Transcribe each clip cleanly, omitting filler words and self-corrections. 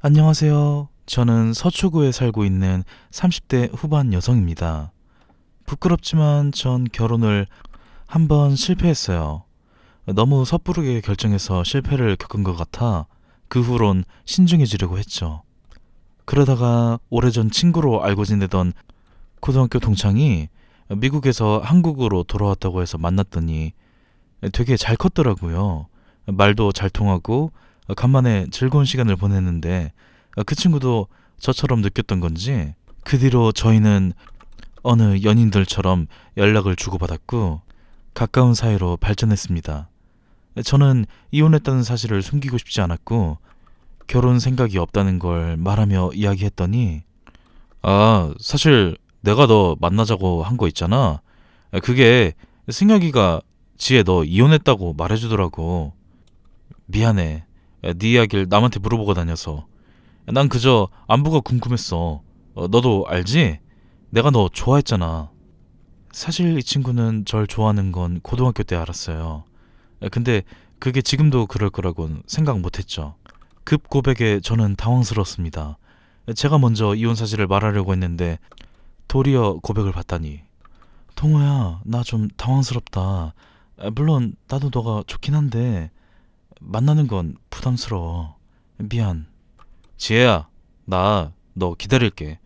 안녕하세요. 저는 서초구에 살고 있는 30대 후반 여성입니다. 부끄럽지만 전 결혼을 한 번 실패했어요. 너무 섣부르게 결정해서 실패를 겪은 것 같아 그 후론 신중해지려고 했죠. 그러다가 오래전 친구로 알고 지내던 고등학교 동창이 미국에서 한국으로 돌아왔다고 해서 만났더니 되게 잘 컸더라고요. 말도 잘 통하고 간만에 즐거운 시간을 보냈는데 그 친구도 저처럼 느꼈던 건지 그 뒤로 저희는 어느 연인들처럼 연락을 주고받았고 가까운 사이로 발전했습니다. 저는 이혼했다는 사실을 숨기고 싶지 않았고 결혼 생각이 없다는 걸 말하며 이야기했더니 사실 내가 너 만나자고 한 거 있잖아. 그게 승혁이가 지혜 너 이혼했다고 말해주더라고. 미안해. 네 이야기를 남한테 물어보고 다녀서. 난 그저 안부가 궁금했어. 너도 알지? 내가 너 좋아했잖아. 사실 이 친구는 절 좋아하는 건 고등학교 때 알았어요. 근데 그게 지금도 그럴 거라고는 생각 못했죠. 급 고백에 저는 당황스러웠습니다. 제가 먼저 이혼 사실을 말하려고 했는데 도리어 고백을 받다니. 동호야, 나 좀 당황스럽다. 물론 나도 너가 좋긴 한데 만나는 건 부담스러워. 미안. 지혜야, 나 너 기다릴게.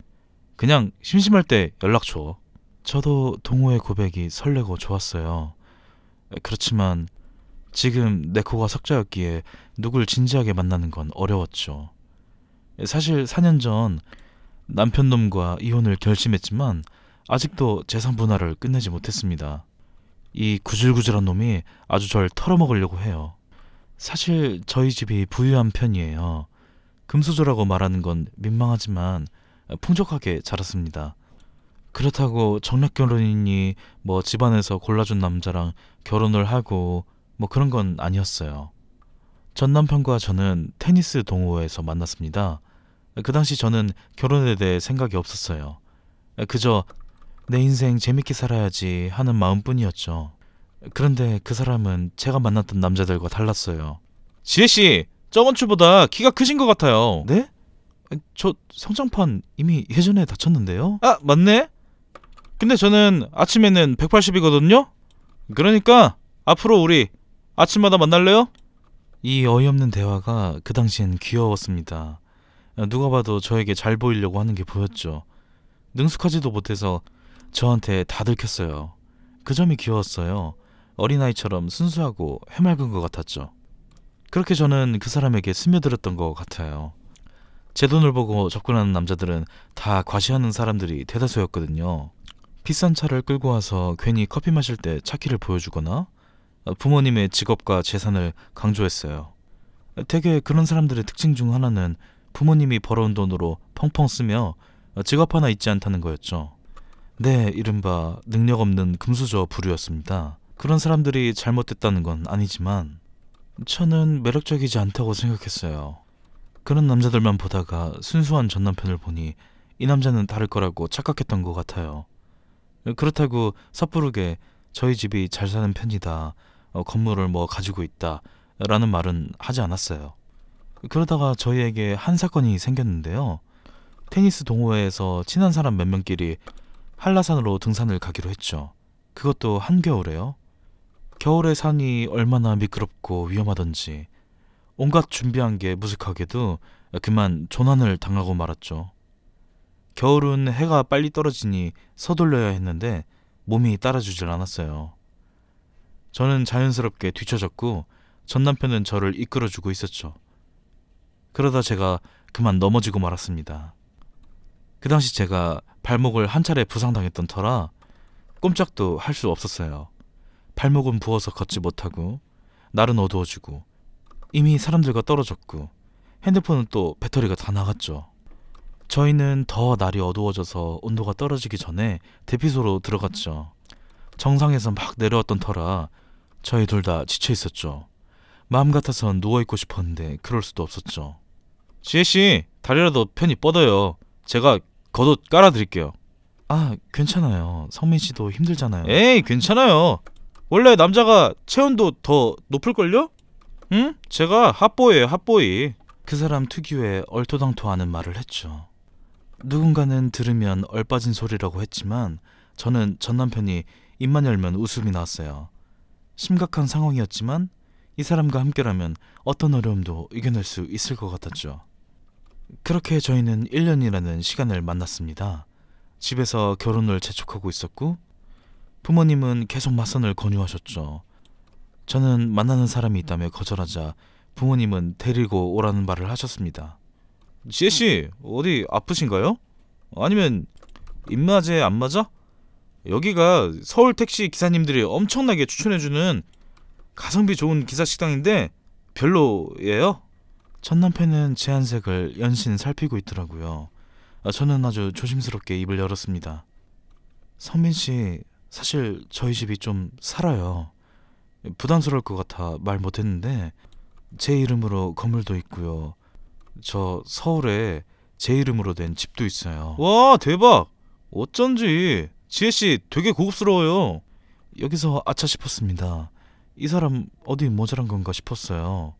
그냥 심심할 때 연락 줘. 저도 동호의 고백이 설레고 좋았어요. 그렇지만 지금 내 코가 석자였기에 누굴 진지하게 만나는 건 어려웠죠. 사실 4년 전 남편 놈과 이혼을 결심했지만 아직도 재산 분할을 끝내지 못했습니다. 이 구질구질한 놈이 아주 절 털어먹으려고 해요. 사실 저희 집이 부유한 편이에요. 금수저라고 말하는 건 민망하지만 풍족하게 자랐습니다. 그렇다고 정략결혼이니 뭐 집안에서 골라준 남자랑 결혼을 하고 뭐 그런 건 아니었어요. 전 남편과 저는 테니스 동호회에서 만났습니다. 그 당시 저는 결혼에 대해 생각이 없었어요. 그저 내 인생 재밌게 살아야지 하는 마음뿐이었죠. 그런데 그 사람은 제가 만났던 남자들과 달랐어요. 지혜씨, 저번주보다 키가 크신 것 같아요. 네? 저 성장판 이미 예전에 다쳤는데요? 아, 맞네? 근데 저는 아침에는 180이거든요? 그러니까 앞으로 우리 아침마다 만날래요? 이 어이없는 대화가 그 당시엔 귀여웠습니다. 누가 봐도 저에게 잘 보이려고 하는 게 보였죠. 능숙하지도 못해서 저한테 다 들켰어요. 그 점이 귀여웠어요. 어린아이처럼 순수하고 해맑은 것 같았죠. 그렇게 저는 그 사람에게 스며들었던 것 같아요. 제 돈을 보고 접근하는 남자들은 다 과시하는 사람들이 대다수였거든요. 비싼 차를 끌고 와서 괜히 커피 마실 때 차키를 보여주거나 부모님의 직업과 재산을 강조했어요. 되게 그런 사람들의 특징 중 하나는 부모님이 벌어온 돈으로 펑펑 쓰며 직업 하나 있지 않다는 거였죠. 네, 이른바 능력 없는 금수저 부류였습니다. 그런 사람들이 잘못됐다는 건 아니지만 저는 매력적이지 않다고 생각했어요. 그런 남자들만 보다가 순수한 전 남편을 보니 이 남자는 다를 거라고 착각했던 것 같아요. 그렇다고 섣부르게 저희 집이 잘 사는 편이다, 건물을 뭐 가지고 있다 라는 말은 하지 않았어요. 그러다가 저희에게 한 사건이 생겼는데요. 테니스 동호회에서 친한 사람 몇 명끼리 한라산으로 등산을 가기로 했죠. 그것도 한겨울에요. 겨울에 산이 얼마나 미끄럽고 위험하던지 온갖 준비한 게 무색하게도 그만 조난을 당하고 말았죠. 겨울은 해가 빨리 떨어지니 서둘러야 했는데 몸이 따라주질 않았어요. 저는 자연스럽게 뒤처졌고 전 남편은 저를 이끌어주고 있었죠. 그러다 제가 그만 넘어지고 말았습니다. 그 당시 제가 발목을 한 차례 부상당했던 터라 꼼짝도 할 수 없었어요. 발목은 부어서 걷지 못하고 날은 어두워지고 이미 사람들과 떨어졌고 핸드폰은 또 배터리가 다 나갔죠. 저희는 더 날이 어두워져서 온도가 떨어지기 전에 대피소로 들어갔죠. 정상에서 막 내려왔던 터라 저희 둘 다 지쳐 있었죠. 마음 같아선 누워있고 싶었는데 그럴 수도 없었죠. 지혜씨, 다리라도 편히 뻗어요. 제가 겉옷 깔아드릴게요. 아, 괜찮아요. 성민씨도 힘들잖아요. 에이, 괜찮아요. 원래 남자가 체온도 더 높을걸요? 응? 제가 핫보이에요, 핫보이. 그 사람 특유의 얼토당토하는 말을 했죠. 누군가는 들으면 얼빠진 소리라고 했지만 저는 전 남편이 입만 열면 웃음이 나왔어요. 심각한 상황이었지만 이 사람과 함께라면 어떤 어려움도 이겨낼 수 있을 것 같았죠. 그렇게 저희는 1년이라는 시간을 만났습니다. 집에서 결혼을 재촉하고 있었고 부모님은 계속 맞선을 권유하셨죠. 저는 만나는 사람이 있다며 거절하자 부모님은 데리고 오라는 말을 하셨습니다. 지혜씨, 어디 아프신가요? 아니면 입맛에 안 맞아? 여기가 서울 택시 기사님들이 엄청나게 추천해주는 가성비 좋은 기사식당인데 별로예요? 전 남편은 제 안색을 연신 살피고 있더라고요. 저는 아주 조심스럽게 입을 열었습니다. 성민씨, 사실 저희 집이 좀 살아요. 부담스러울 것 같아 말 못했는데 제 이름으로 건물도 있고요. 저 서울에 제 이름으로 된 집도 있어요. 와, 대박! 어쩐지 지혜씨 되게 고급스러워요. 여기서 아차 싶었습니다. 이 사람 어디 모자란 건가 싶었어요.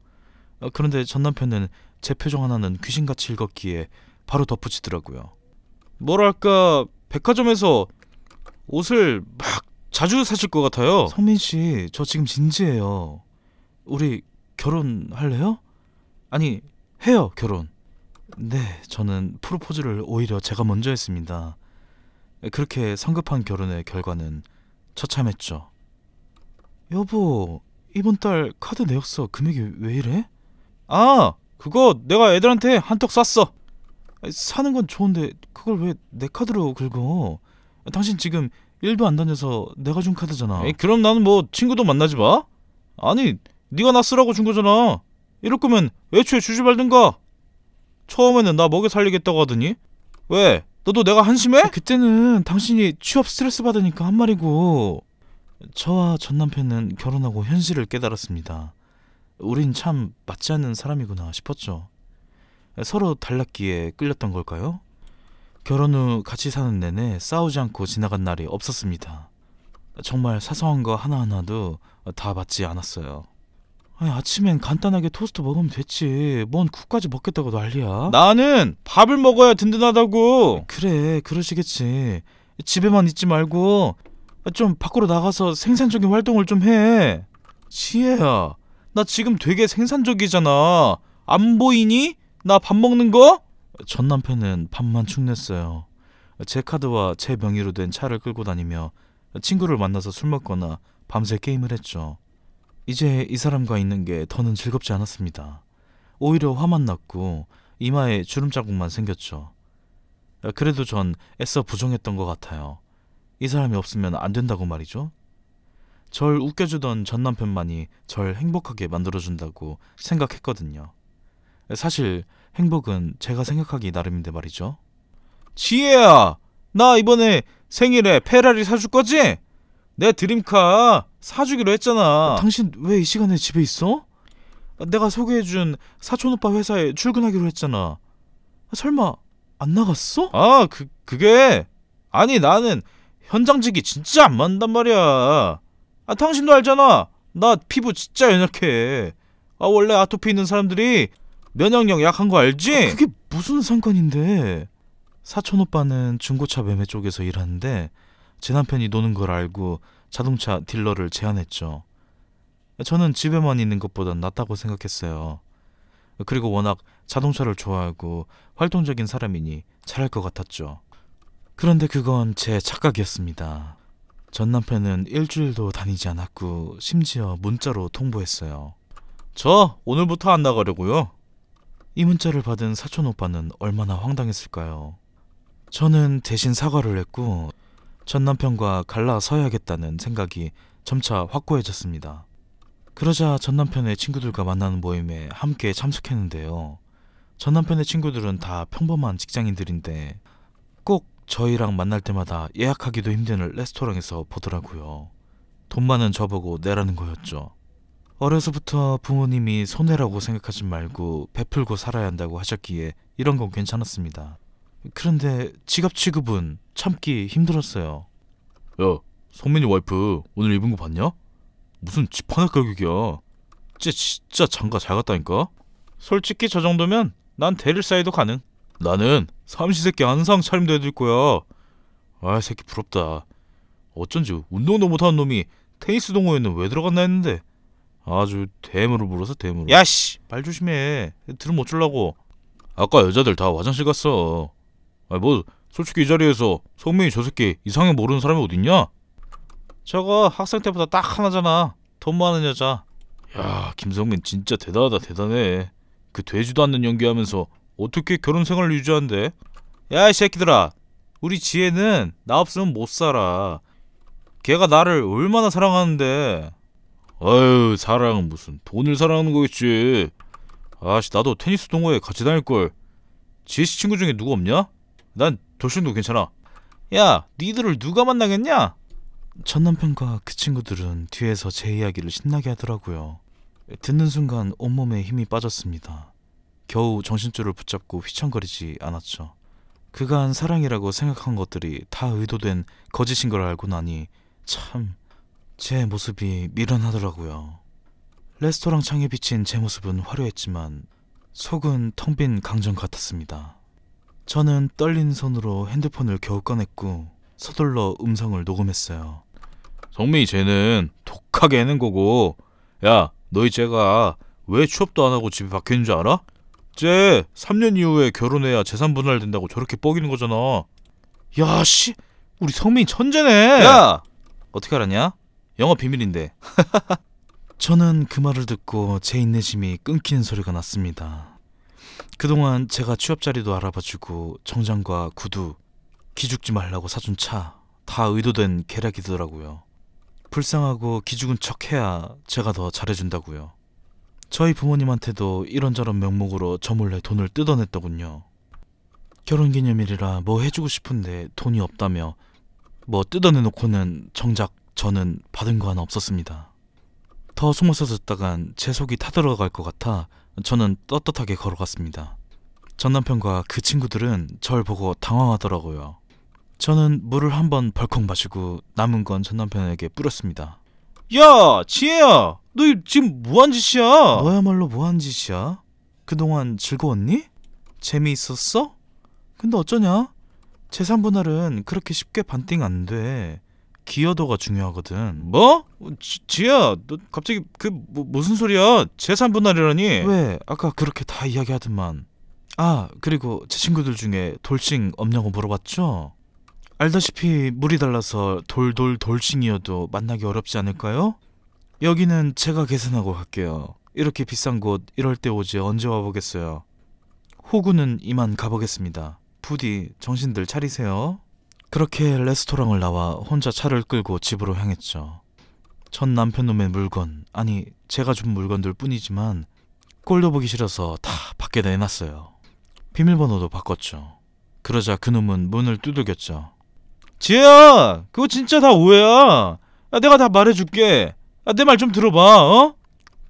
그런데 전 남편은 제 표정 하나는 귀신같이 읽었기에 바로 덧붙이더라고요. 뭐랄까, 백화점에서 옷을 막 자주 사실 것 같아요. 성민씨, 저 지금 진지해요. 우리 결혼할래요? 아니, 해요, 결혼. 네, 저는 프로포즈를 오히려 제가 먼저 했습니다. 그렇게 성급한 결혼의 결과는 처참했죠. 여보, 이번 달 카드 내역서 금액이 왜 이래? 아, 그거 내가 애들한테 한턱 쐈어. 사는 건 좋은데 그걸 왜 내 카드로 긁어? 당신 지금 일도 안 다녀서 내가 준 카드잖아. 에이, 그럼 나는 뭐 친구도 만나지 마? 아니, 네가 나 쓰라고 준 거잖아. 이럴 거면 애초에 주지 말든가. 처음에는 나 먹여 살리겠다고 하더니 왜? 너도 내가 한심해? 그때는 당신이 취업 스트레스 받으니까 한 말이고. 저와 전 남편은 결혼하고 현실을 깨달았습니다. 우린 참 맞지 않는 사람이구나 싶었죠. 서로 달랐기에 끌렸던 걸까요? 결혼 후 같이 사는 내내 싸우지 않고 지나간 날이 없었습니다. 정말 사소한 거 하나하나도 다 맞지 않았어요. 아니, 아침엔 간단하게 토스트 먹으면 됐지. 뭔 국까지 먹겠다고 난리야. 나는 밥을 먹어야 든든하다고. 그래, 그러시겠지. 집에만 있지 말고 좀 밖으로 나가서 생산적인 활동을 좀 해. 지혜야, 나 지금 되게 생산적이잖아. 안 보이니? 나 밥 먹는 거? 전 남편은 밥만 축냈어요. 제 카드와 제 명의로 된 차를 끌고 다니며 친구를 만나서 술 먹거나 밤새 게임을 했죠. 이제 이 사람과 있는 게 더는 즐겁지 않았습니다. 오히려 화만 났고 이마에 주름 자국만 생겼죠. 그래도 전 애써 부정했던 것 같아요. 이 사람이 없으면 안 된다고 말이죠. 절 웃겨주던 전 남편만이 절 행복하게 만들어준다고 생각했거든요. 사실 행복은 제가 생각하기 나름인데 말이죠. 지혜야, 나 이번에 생일에 페라리 사줄 거지? 내 드림카 사주기로 했잖아. 당신 왜 이 시간에 집에 있어? 내가 소개해준 사촌오빠 회사에 출근하기로 했잖아. 설마 안 나갔어? 아, 그게 아니, 나는 현장직이 진짜 안 맞는단 말이야. 당신도 알잖아. 나 피부 진짜 연약해. 원래 아토피 있는 사람들이 면역력 약한 거 알지? 그게 무슨 상관인데. 사촌오빠는 중고차 매매 쪽에서 일하는데 제 남편이 노는 걸 알고 자동차 딜러를 제안했죠. 저는 집에만 있는 것보단 낫다고 생각했어요. 그리고 워낙 자동차를 좋아하고 활동적인 사람이니 잘할 것 같았죠. 그런데 그건 제 착각이었습니다. 전 남편은 일주일도 다니지 않았고 심지어 문자로 통보했어요. 저 오늘부터 안 나가려고요. 이 문자를 받은 사촌 오빠는 얼마나 황당했을까요? 저는 대신 사과를 했고 전 남편과 갈라서야겠다는 생각이 점차 확고해졌습니다. 그러자 전 남편의 친구들과 만나는 모임에 함께 참석했는데요. 전 남편의 친구들은 다 평범한 직장인들인데 꼭 저희랑 만날 때마다 예약하기도 힘든 레스토랑에서 보더라고요. 돈 많은 저보고 내라는 거였죠. 어려서부터 부모님이 손해라고 생각하지 말고 베풀고 살아야 한다고 하셨기에 이런 건 괜찮았습니다. 그런데 지갑 취급은 참기 힘들었어요. 야, 성민이 와이프 오늘 입은 거 봤냐? 무슨 집 하나 가격이야. 진짜 장가 잘 갔다니까? 솔직히 저 정도면 난 데릴 사이도 가능. 나는 삼시세끼 항상 차림도 해둘 거야. 아, 새끼 부럽다. 어쩐지 운동도 못하는 놈이 테니스 동호회는 왜 들어갔나 했는데 아주 대물을 물어서 대물을. 야씨, 말 조심해. 들으면 어쩌려고. 아까 여자들 다 화장실 갔어. 아, 뭐 솔직히 이 자리에서 성민이 저 새끼 이상형 모르는 사람이 어딨냐? 저거 학생 때보다 딱 하나잖아. 돈 많은 여자. 야, 김성민 진짜 대단하다. 대단해. 그 되지도 않는 연기하면서 어떻게 결혼 생활을 유지한대? 야, 이 새끼들아, 우리 지혜는 나 없으면 못 살아. 걔가 나를 얼마나 사랑하는데. 아유, 사랑은 무슨, 돈을 사랑하는 거겠지. 아씨, 나도 테니스 동호회 같이 다닐걸. 지혜씨 친구 중에 누구 없냐? 난 돌싱도 괜찮아. 야, 니들을 누가 만나겠냐? 전 남편과 그 친구들은 뒤에서 제 이야기를 신나게 하더라고요. 듣는 순간 온몸에 힘이 빠졌습니다. 겨우 정신줄을 붙잡고 휘청거리지 않았죠. 그간 사랑이라고 생각한 것들이 다 의도된 거짓인 걸 알고 나니 참 제 모습이 미련하더라고요. 레스토랑 창에 비친 제 모습은 화려했지만 속은 텅 빈 강정 같았습니다. 저는 떨린 손으로 핸드폰을 겨우 꺼냈고 서둘러 음성을 녹음했어요. 성민이 쟤는 독하게 해낸 거고, 야, 너희 쟤가 왜 취업도 안 하고 집에 박혀있는 줄 알아? 쟤 3년 이후에 결혼해야 재산 분할된다고 저렇게 뻐기는 거잖아. 야, 씨, 우리 성민이 천재네. 야, 어떻게 알았냐? 영업 비밀인데. 저는 그 말을 듣고 제 인내심이 끊기는 소리가 났습니다. 그동안 제가 취업 자리도 알아봐주고 정장과 구두, 기죽지 말라고 사준 차, 다 의도된 계략이더라고요. 불쌍하고 기죽은 척 해야 제가 더 잘해준다고요. 저희 부모님한테도 이런저런 명목으로 저 몰래 돈을 뜯어냈더군요. 결혼기념일이라 뭐 해주고 싶은데 돈이 없다며 뭐 뜯어내놓고는 정작 저는 받은 거 하나 없었습니다. 더 숨어서 듣다간 제 속이 타들어갈 것 같아 저는 떳떳하게 걸어갔습니다. 전 남편과 그 친구들은 절 보고 당황하더라고요. 저는 물을 한번 벌컥 마시고 남은 건 전 남편에게 뿌렸습니다. 야, 지혜야, 너 지금 뭐한 짓이야? 너야말로 뭐한 짓이야? 그동안 즐거웠니? 재미있었어? 근데 어쩌냐? 재산 분할은 그렇게 쉽게 반띵 안 돼. 기여도가 중요하거든. 뭐? 지혜야, 너 갑자기 무슨 소리야? 재산 분할이라니? 왜? 아까 그렇게 다 이야기하더만. 아, 그리고 제 친구들 중에 돌싱 없냐고 물어봤죠? 알다시피 물이 달라서 돌싱이어도 만나기 어렵지 않을까요? 여기는 제가 계산하고 갈게요. 이렇게 비싼 곳 이럴 때 오지 언제 와보겠어요. 호구는 이만 가보겠습니다. 부디 정신들 차리세요. 그렇게 레스토랑을 나와 혼자 차를 끌고 집으로 향했죠. 전 남편놈의 물건, 아니 제가 준 물건들 뿐이지만 꼴도 보기 싫어서 다 밖에 내놨어요. 비밀번호도 바꿨죠. 그러자 그놈은 문을 두들겼죠. 지혜야, 그거 진짜 다 오해야. 야, 내가 다 말해줄게. 내 말 좀 들어봐. 어?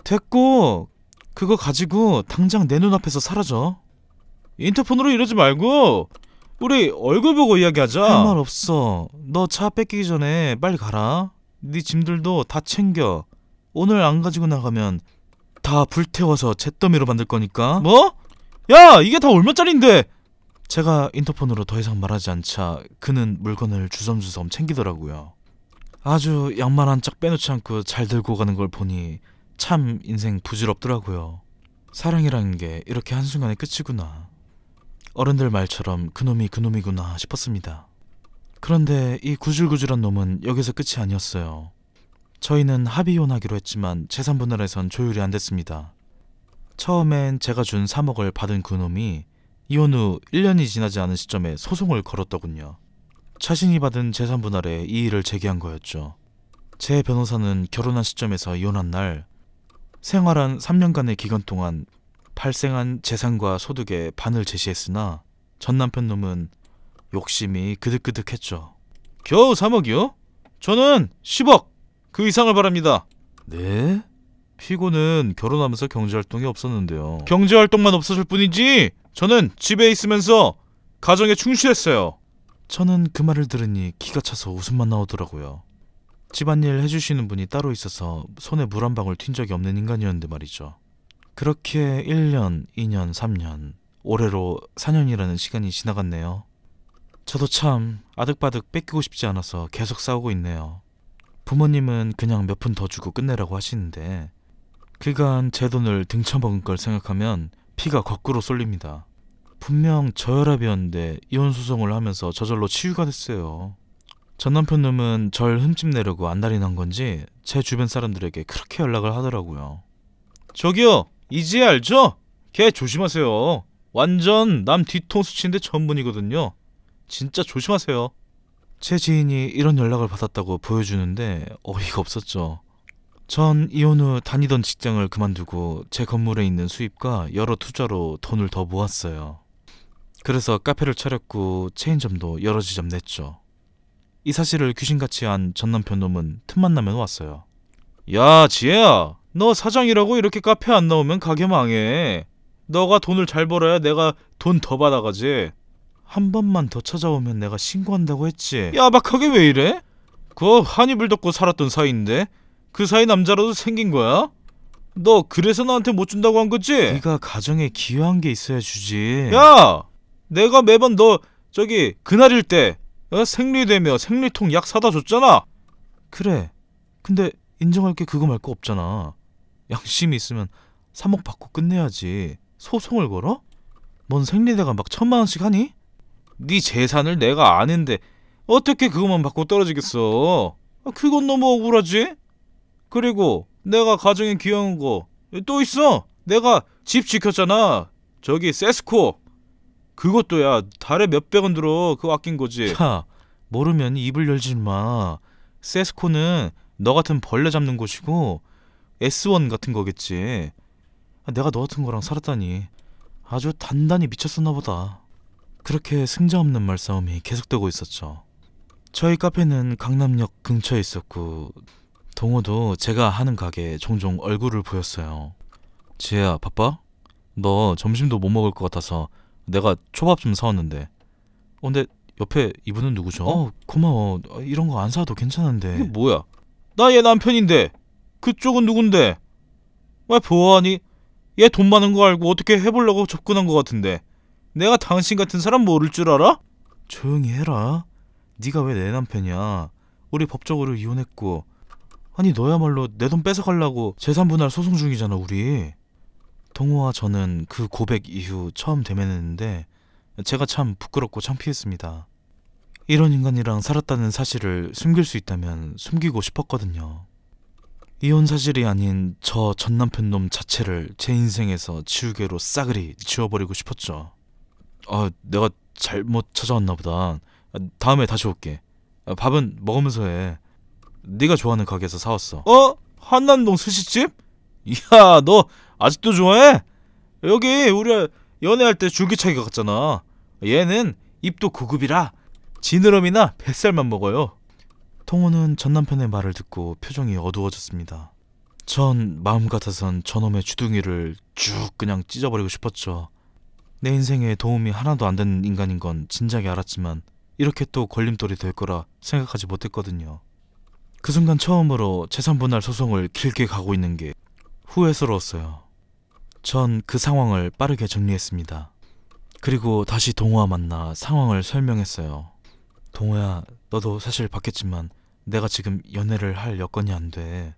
됐고, 그거 가지고 당장 내 눈앞에서 사라져. 인터폰으로 이러지 말고 우리 얼굴 보고 이야기하자. 할 말 없어. 너 차 뺏기기 전에 빨리 가라. 네 짐들도 다 챙겨. 오늘 안 가지고 나가면 다 불태워서 잿더미로 만들 거니까. 뭐? 야, 이게 다 얼마짜린데? 제가 인터폰으로 더 이상 말하지 않자 그는 물건을 주섬주섬 챙기더라고요. 아주 양말 한 짝 빼놓지 않고 잘 들고 가는 걸 보니 참 인생 부질없더라고요. 사랑이라는 게 이렇게 한순간에 끝이구나. 어른들 말처럼 그놈이 그놈이구나 싶었습니다. 그런데 이 구질구질한 놈은 여기서 끝이 아니었어요. 저희는 합의혼하기로 했지만 재산 분할에선 조율이 안 됐습니다. 처음엔 제가 준 3억을 받은 그놈이 이혼 후 1년이 지나지 않은 시점에 소송을 걸었더군요. 자신이 받은 재산 분할에 이의를 제기한 거였죠. 제 변호사는 결혼한 시점에서 이혼한 날 생활한 3년간의 기간 동안 발생한 재산과 소득의 반을 제시했으나 전 남편 놈은 욕심이 그득그득했죠. 겨우 3억이요? 저는 10억! 그 이상을 바랍니다. 네? 피고는 결혼하면서 경제활동이 없었는데요. 경제활동만 없었을 뿐이지 저는 집에 있으면서 가정에 충실했어요. 저는 그 말을 들으니 기가 차서 웃음만 나오더라고요. 집안일 해주시는 분이 따로 있어서 손에 물 한 방울 튄 적이 없는 인간이었는데 말이죠. 그렇게 1년, 2년, 3년, 올해로 4년이라는 시간이 지나갔네요. 저도 참 아득바득 뺏기고 싶지 않아서 계속 싸우고 있네요. 부모님은 그냥 몇 푼 더 주고 끝내라고 하시는데 그간 제 돈을 등쳐먹은 걸 생각하면 피가 거꾸로 쏠립니다. 분명 저혈압이었는데 이혼 소송을 하면서 저절로 치유가 됐어요. 전 남편 놈은 절 흠집내려고 안달이 난 건지 제 주변 사람들에게 그렇게 연락을 하더라고요. 저기요, 이제 알죠? 걔 조심하세요. 완전 남 뒤통수 치는데 전문이거든요. 진짜 조심하세요. 제 지인이 이런 연락을 받았다고 보여주는데 어이가 없었죠. 전 이혼 후 다니던 직장을 그만두고 제 건물에 있는 수입과 여러 투자로 돈을 더 모았어요. 그래서 카페를 차렸고 체인점도 여러 지점 냈죠. 이 사실을 귀신같이 한 전 남편 놈은 틈만 나면 왔어요. 야, 지혜야, 너 사장이라고 이렇게 카페 안 나오면 가게 망해. 너가 돈을 잘 벌어야 내가 돈 더 받아가지. 한 번만 더 찾아오면 내가 신고한다고 했지. 야박하게 왜 이래? 그거 한 입을 덮고 살았던 사이인데 그 사이 남자라도 생긴 거야? 너 그래서 나한테 못 준다고 한 거지? 네가 가정에 기여한 게 있어야 주지. 야! 내가 매번 너 저기 그날일 때 생리되며 생리통 약 사다 줬잖아. 그래. 근데 인정할 게 그거 말고 없잖아. 양심이 있으면 3억 받고 끝내야지. 소송을 걸어? 뭔 생리대가 막 1,000만 원씩 하니? 네 재산을 내가 아는데 어떻게 그것만 받고 떨어지겠어. 그건 너무 억울하지? 그리고 내가 가정에 기여한 거 또 있어. 내가 집 지켰잖아. 저기 세스코. 그것도 야 달에 몇백 원 들어. 그거 아낀 거지. 야, 모르면 입을 열지 마. 세스코는 너 같은 벌레 잡는 곳이고 S1 같은 거겠지. 내가 너 같은 거랑 살았다니 아주 단단히 미쳤었나 보다. 그렇게 승자 없는 말싸움이 계속되고 있었죠. 저희 카페는 강남역 근처에 있었고 동호도 제가 하는 가게에 종종 얼굴을 보였어요. 지혜야, 바빠? 너 점심도 못 먹을 것 같아서 내가 초밥 좀 사왔는데. 근데 옆에 이분은 누구죠? 고마워. 이런 거 안 사도 괜찮은데. 이게 뭐야? 나 얘 남편인데. 그쪽은 누군데? 왜 보아하니? 얘 돈 많은 거 알고 어떻게 해보려고 접근한 것 같은데. 내가 당신 같은 사람 모를 줄 알아? 조용히 해라. 네가 왜 내 남편이야? 우리 법적으로 이혼했고. 아니 너야말로 내 돈 뺏어가려고 재산분할 소송 중이잖아 우리. 동호와 저는 그 고백 이후 처음 대면했는데 제가 참 부끄럽고 창피했습니다. 이런 인간이랑 살았다는 사실을 숨길 수 있다면 숨기고 싶었거든요. 이혼 사실이 아닌 저 전 남편 놈 자체를 제 인생에서 지우개로 싸그리 지워버리고 싶었죠. 내가 잘못 찾아왔나 보다. 다음에 다시 올게. 밥은 먹으면서 해. 네가 좋아하는 가게에서 사왔어. 한남동 스시집? 야, 너 아직도 좋아해? 여기 우리 연애할 때 줄기차게 갔잖아. 얘는 입도 고급이라 지느러미나 뱃살만 먹어요. 동호는 전 남편의 말을 듣고 표정이 어두워졌습니다. 전 마음 같아선 저놈의 주둥이를 쭉 그냥 찢어버리고 싶었죠. 내 인생에 도움이 하나도 안 되는 인간인 건 진작에 알았지만 이렇게 또 걸림돌이 될 거라 생각하지 못했거든요. 그 순간 처음으로 재산분할 소송을 길게 가고 있는 게 후회스러웠어요. 전 그 상황을 빠르게 정리했습니다. 그리고 다시 동호와 만나 상황을 설명했어요. 동호야, 너도 사실 봤겠지만 내가 지금 연애를 할 여건이 안 돼.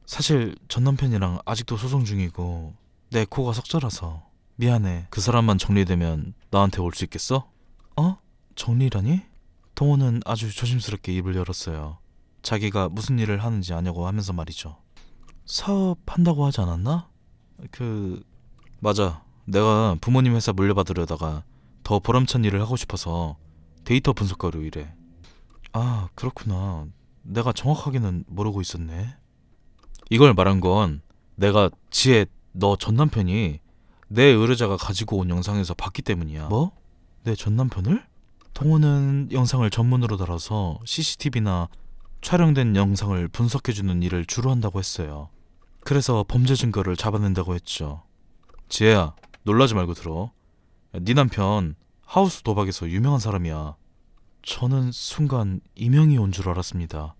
사실 전 남편이랑 아직도 소송 중이고 내 코가 석절라서 미안해. 그 사람만 정리되면 나한테 올 수 있겠어? 정리라니? 동호는 아주 조심스럽게 입을 열었어요. 자기가 무슨 일을 하는지 아냐고 하면서 말이죠. 사업한다고 하지 않았나? 맞아. 내가 부모님 회사 물려받으려다가 더 보람찬 일을 하고 싶어서 데이터 분석가로 일해. 아, 그렇구나. 내가 정확하게는 모르고 있었네. 이걸 말한 건 내가 지혜, 너 전 남편이 내 의뢰자가 가지고 온 영상에서 봤기 때문이야. 뭐? 내 전 남편을? 동호는 영상을 전문으로 다뤄서 CCTV나 촬영된 영상을 분석해주는 일을 주로 한다고 했어요. 그래서 범죄 증거를 잡아낸다고 했죠. 지혜야, 놀라지 말고 들어. 네 남편 하우스 도박에서 유명한 사람이야. 저는 순간 이명이 온 줄 알았습니다.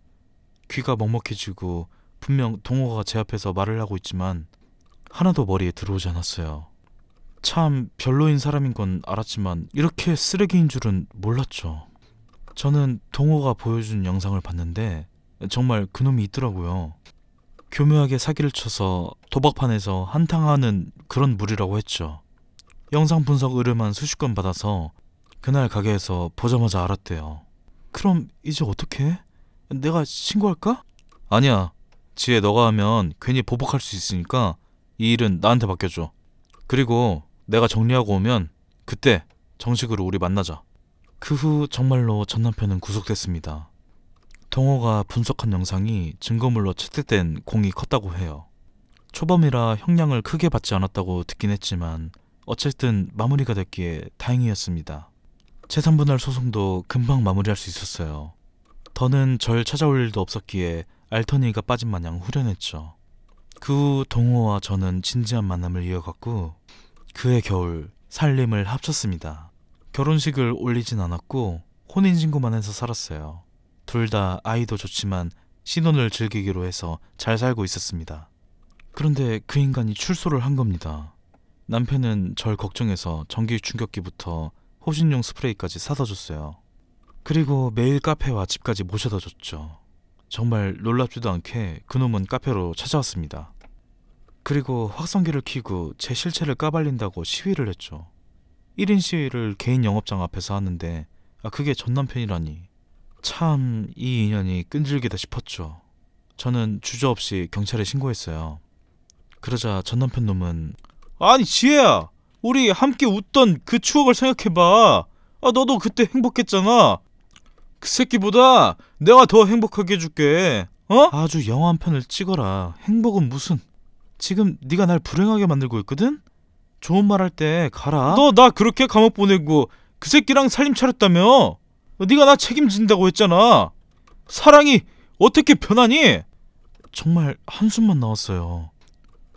귀가 먹먹해지고 분명 동호가 제 앞에서 말을 하고 있지만 하나도 머리에 들어오지 않았어요. 참 별로인 사람인 건 알았지만 이렇게 쓰레기인 줄은 몰랐죠. 저는 동호가 보여준 영상을 봤는데 정말 그놈이 있더라고요. 교묘하게 사기를 쳐서 도박판에서 한탕하는 그런 물이라고 했죠. 영상 분석 의뢰만 수십 건 받아서 그날 가게에서 보자마자 알았대요. 그럼 이제 어떡해? 내가 신고할까? 아니야. 지혜, 너가 하면 괜히 보복할 수 있으니까 이 일은 나한테 맡겨줘. 그리고 내가 정리하고 오면 그때 정식으로 우리 만나자. 그 후 정말로 전 남편은 구속됐습니다. 동호가 분석한 영상이 증거물로 채택된 공이 컸다고 해요. 초범이라 형량을 크게 받지 않았다고 듣긴 했지만 어쨌든 마무리가 됐기에 다행이었습니다. 재산분할 소송도 금방 마무리할 수 있었어요. 더는 절 찾아올 일도 없었기에 알터니가 빠진 마냥 후련했죠. 그 후 동호와 저는 진지한 만남을 이어갔고 그해 겨울 살림을 합쳤습니다. 결혼식을 올리진 않았고 혼인신고만 해서 살았어요. 둘 다 아이도 좋지만 신혼을 즐기기로 해서 잘 살고 있었습니다. 그런데 그 인간이 출소를 한 겁니다. 남편은 절 걱정해서 전기 충격기부터 호신용 스프레이까지 사다 줬어요. 그리고 매일 카페와 집까지 모셔다 줬죠. 정말 놀랍지도 않게 그놈은 카페로 찾아왔습니다. 그리고 확성기를 켜고 제 실체를 까발린다고 시위를 했죠. 1인 시위를 개인 영업장 앞에서 하는데 그게 전 남편이라니. 참 이 인연이 끈질기다 싶었죠. 저는 주저없이 경찰에 신고했어요. 그러자 전 남편 놈은 아니 지혜야, 우리 함께 웃던 그 추억을 생각해봐. 너도 그때 행복했잖아. 그 새끼보다 내가 더 행복하게 해줄게. 아주 영화 한 편을 찍어라. 행복은 무슨. 지금 네가 날 불행하게 만들고 있거든? 좋은 말 할 때 가라. 너 나 그렇게 감옥 보내고 그 새끼랑 살림 차렸다며? 네가 나 책임진다고 했잖아. 사랑이 어떻게 변하니? 정말 한숨만 나왔어요.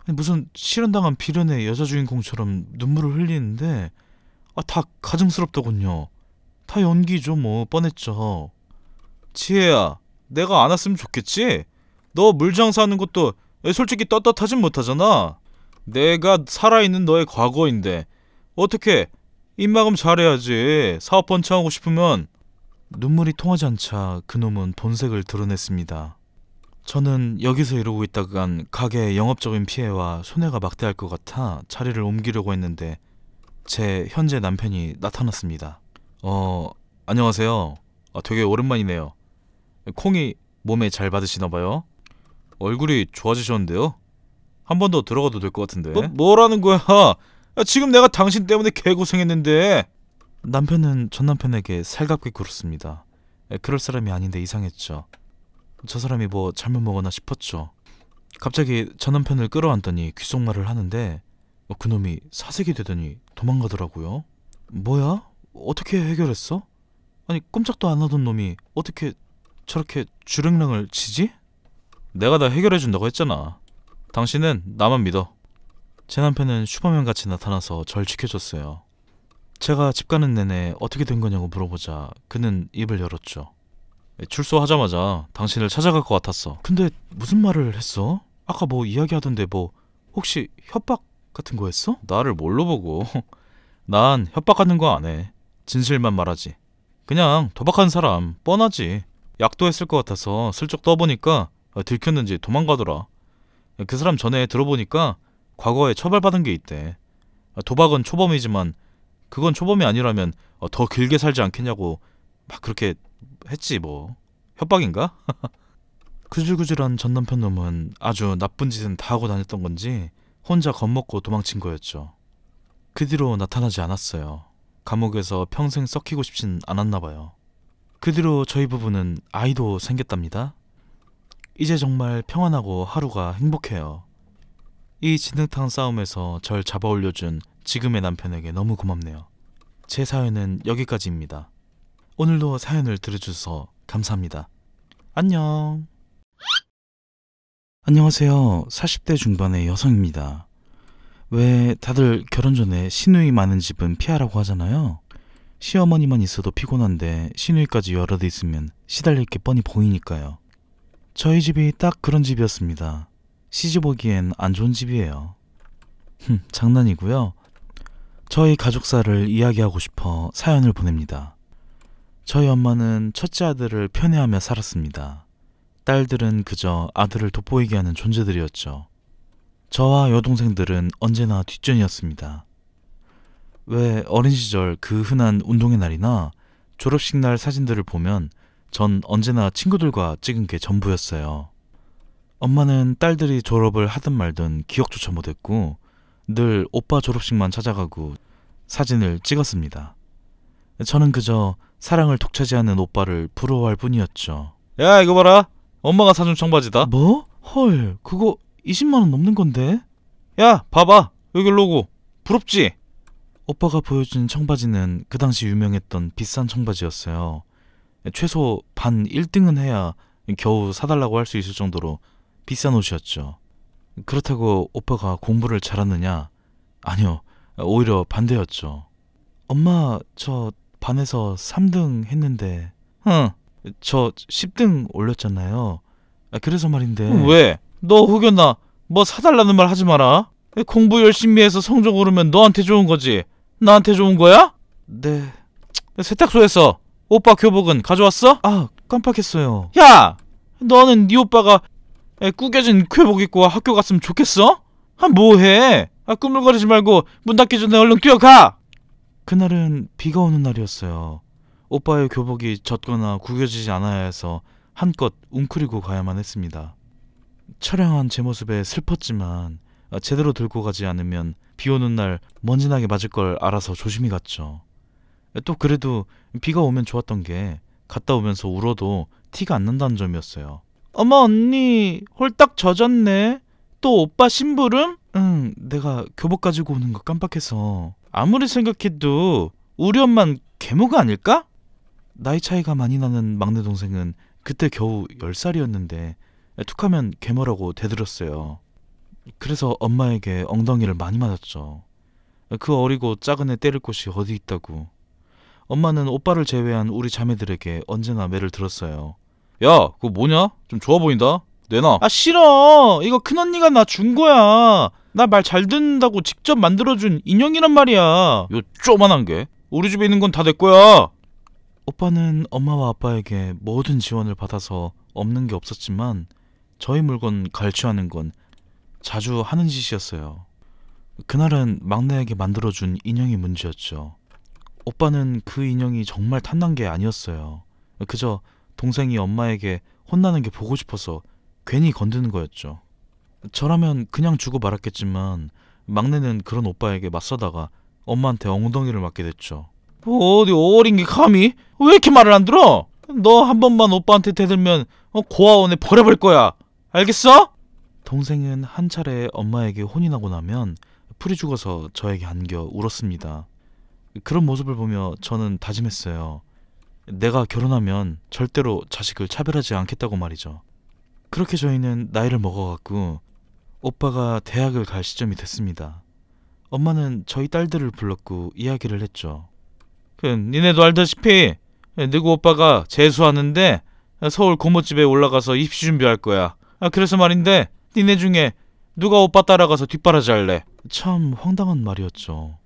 무슨 실현당한 비련의 여자 주인공처럼 눈물을 흘리는데 다 가증스럽더군요. 다 연기죠 뭐. 뻔했죠. 지혜야, 내가 안 왔으면 좋겠지? 너 물장사하는 것도 솔직히 떳떳하진 못하잖아. 내가 살아있는 너의 과거인데 어떻게 입막음 잘해야지. 사업 번창하고 싶으면. 눈물이 통하지 않자 그놈은 본색을 드러냈습니다. 저는 여기서 이러고 있다간 가게의 영업적인 피해와 손해가 막대할 것 같아 자리를 옮기려고 했는데 제 현재 남편이 나타났습니다. 안녕하세요. 되게 오랜만이네요. 콩이 몸에 잘 받으시나봐요. 얼굴이 좋아지셨는데요? 한 번 더 들어가도 될 것 같은데. 뭐라는 거야? 지금 내가 당신 때문에 개고생했는데. 남편은 전 남편에게 살갑게 굴었습니다. 그럴 사람이 아닌데 이상했죠. 저 사람이 뭐 잘못 먹었나 싶었죠. 갑자기 전 남편을 끌어안더니 귓속말을 하는데 그놈이 사색이 되더니 도망가더라고요. 뭐야? 어떻게 해결했어? 아니 꼼짝도 안 하던 놈이 어떻게 저렇게 주랭랑을 치지? 내가 다 해결해준다고 했잖아. 당신은 나만 믿어. 제 남편은 슈퍼맨같이 나타나서 절 지켜줬어요. 제가 집 가는 내내 어떻게 된 거냐고 물어보자 그는 입을 열었죠. 출소하자마자 당신을 찾아갈 것 같았어. 근데 무슨 말을 했어? 아까 뭐 이야기하던데 뭐 혹시 협박 같은 거 했어? 나를 뭘로 보고. 난 협박하는 거 안 해. 진실만 말하지. 그냥 도박한 사람 뻔하지. 약도 했을 것 같아서 슬쩍 떠보니까 들켰는지 도망가더라. 그 사람 전에 들어보니까 과거에 처벌받은 게 있대. 도박은 초범이지만 그건 초범이 아니라면 더 길게 살지 않겠냐고 막 그렇게 했지 뭐. 협박인가? 구질구질한 전 남편 놈은 아주 나쁜 짓은 다 하고 다녔던 건지 혼자 겁먹고 도망친 거였죠. 그 뒤로 나타나지 않았어요. 감옥에서 평생 썩히고 싶진 않았나 봐요. 그 뒤로 저희 부부는 아이도 생겼답니다. 이제 정말 평안하고 하루가 행복해요. 이 진흙탕 싸움에서 절 잡아 올려준 지금의 남편에게 너무 고맙네요. 제 사연은 여기까지입니다. 오늘도 사연을 들어주셔서 감사합니다. 안녕. 안녕하세요. 40대 중반의 여성입니다. 왜 다들 결혼 전에 시누이 많은 집은 피하라고 하잖아요. 시어머니만 있어도 피곤한데 시누이까지 여럿 있으면 시달릴 게 뻔히 보이니까요. 저희 집이 딱 그런 집이었습니다. 시집 오기엔 안 좋은 집이에요. 장난이고요. 저희 가족사를 이야기하고 싶어 사연을 보냅니다. 저희 엄마는 첫째 아들을 편애하며 살았습니다. 딸들은 그저 아들을 돋보이게 하는 존재들이었죠. 저와 여동생들은 언제나 뒷전이었습니다. 왜 어린 시절 그 흔한 운동의 날이나 졸업식 날 사진들을 보면 전 언제나 친구들과 찍은 게 전부였어요. 엄마는 딸들이 졸업을 하든 말든 기억조차 못했고 늘 오빠 졸업식만 찾아가고 사진을 찍었습니다. 저는 그저 사랑을 독차지하는 오빠를 부러워할 뿐이었죠. 야, 이거 봐라. 엄마가 사준 청바지다. 뭐? 헐, 그거 20만 원 넘는 건데? 야, 봐봐. 여기 로고. 부럽지? 오빠가 보여준 청바지는 그 당시 유명했던 비싼 청바지였어요. 최소 반 1등은 해야 겨우 사달라고 할 수 있을 정도로 비싼 옷이었죠. 그렇다고 오빠가 공부를 잘하느냐? 아니요, 오히려 반대였죠. 엄마, 저 반에서 3등 했는데 저 10등 올렸잖아요. 그래서 말인데. 왜? 너 혹여나 뭐 사달라는 말 하지 마라. 공부 열심히 해서 성적 오르면 너한테 좋은 거지. 나한테 좋은 거야? 네. 세탁소에서 오빠 교복은 가져왔어? 아, 깜빡했어요. 야! 너는 네 오빠가 구겨진 교복 입고 학교 갔으면 좋겠어? 뭐해? 꾸물거리지 말고 문 닫기 전에 얼른 뛰어가! 그날은 비가 오는 날이었어요. 오빠의 교복이 젖거나 구겨지지 않아야 해서 한껏 웅크리고 가야만 했습니다. 처량한 제 모습에 슬펐지만 제대로 들고 가지 않으면 비 오는 날 먼지나게 맞을 걸 알아서 조심히 갔죠. 또 그래도 비가 오면 좋았던 게 갔다 오면서 울어도 티가 안 난다는 점이었어요. 어머, 언니 홀딱 젖었네. 또 오빠 심부름? 응, 내가 교복 가지고 오는 거 깜빡해서. 아무리 생각해도 우리 엄만 계모가 아닐까? 나이 차이가 많이 나는 막내 동생은 그때 겨우 10살이었는데 툭하면 계모라고 대들었어요. 그래서 엄마에게 엉덩이를 많이 맞았죠. 그 어리고 작은 애 때릴 곳이 어디 있다고. 엄마는 오빠를 제외한 우리 자매들에게 언제나 매를 들었어요. 야, 그거 뭐냐? 좀 좋아 보인다. 내놔. 아, 싫어. 이거 큰언니가 나 준 거야. 나 말 잘 듣는다고 직접 만들어준 인형이란 말이야. 요 쪼만한 게. 우리 집에 있는 건 다 내 거야. 오빠는 엄마와 아빠에게 모든 지원을 받아서 없는 게 없었지만 저희 물건 갈취하는 건 자주 하는 짓이었어요. 그날은 막내에게 만들어준 인형이 문제였죠. 오빠는 그 인형이 정말 탐난 게 아니었어요. 그저 동생이 엄마에게 혼나는 게 보고 싶어서 괜히 건드는 거였죠. 저라면 그냥 주고 말았겠지만 막내는 그런 오빠에게 맞서다가 엄마한테 엉덩이를 맞게 됐죠. 어디 어린 게 감히? 왜 이렇게 말을 안 들어? 너 한 번만 오빠한테 대들면 고아원에 버려볼 거야. 알겠어? 동생은 한 차례 엄마에게 혼이 나고 나면 풀이 죽어서 저에게 안겨 울었습니다. 그런 모습을 보며 저는 다짐했어요. 내가 결혼하면 절대로 자식을 차별하지 않겠다고 말이죠. 그렇게 저희는 나이를 먹어갔고 오빠가 대학을 갈 시점이 됐습니다. 엄마는 저희 딸들을 불렀고 이야기를 했죠. 니네도 알다시피 너구 오빠가 재수하는데 서울 고모집에 올라가서 입시 준비할 거야. 그래서 말인데 니네 중에 누가 오빠 따라가서 뒷바라지 할래? 참 황당한 말이었죠.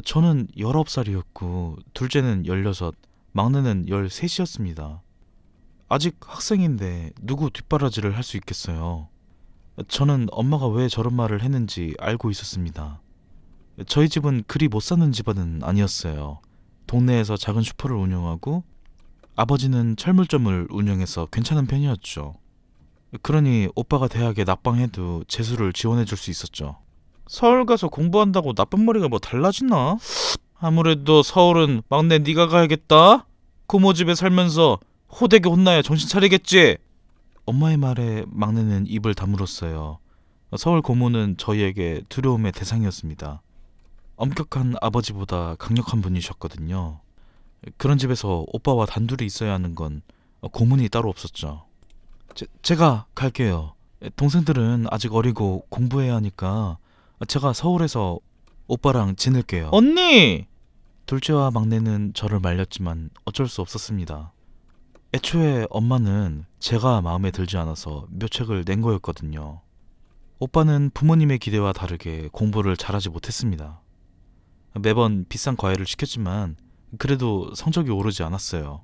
저는 19살이었고 둘째는 16, 막내는 13이었습니다. 아직 학생인데 누구 뒷바라지를 할 수 있겠어요. 저는 엄마가 왜 저런 말을 했는지 알고 있었습니다. 저희 집은 그리 못 사는 집안은 아니었어요. 동네에서 작은 슈퍼를 운영하고 아버지는 철물점을 운영해서 괜찮은 편이었죠. 그러니 오빠가 대학에 낙방해도 재수를 지원해 줄 수 있었죠. 서울 가서 공부한다고 나쁜 머리가 뭐 달라지나? 아무래도 서울은 막내 네가 가야겠다. 고모 집에 살면서 호되게 혼나야 정신 차리겠지. 엄마의 말에 막내는 입을 다물었어요. 서울 고모는 저희에게 두려움의 대상이었습니다. 엄격한 아버지보다 강력한 분이셨거든요. 그런 집에서 오빠와 단둘이 있어야 하는 건 고문이 따로 없었죠. 제가 갈게요. 동생들은 아직 어리고 공부해야 하니까 제가 서울에서 오빠랑 지낼게요. 언니! 둘째와 막내는 저를 말렸지만 어쩔 수 없었습니다. 애초에 엄마는 제가 마음에 들지 않아서 묘책을 낸 거였거든요. 오빠는 부모님의 기대와 다르게 공부를 잘하지 못했습니다. 매번 비싼 과외를 시켰지만 그래도 성적이 오르지 않았어요.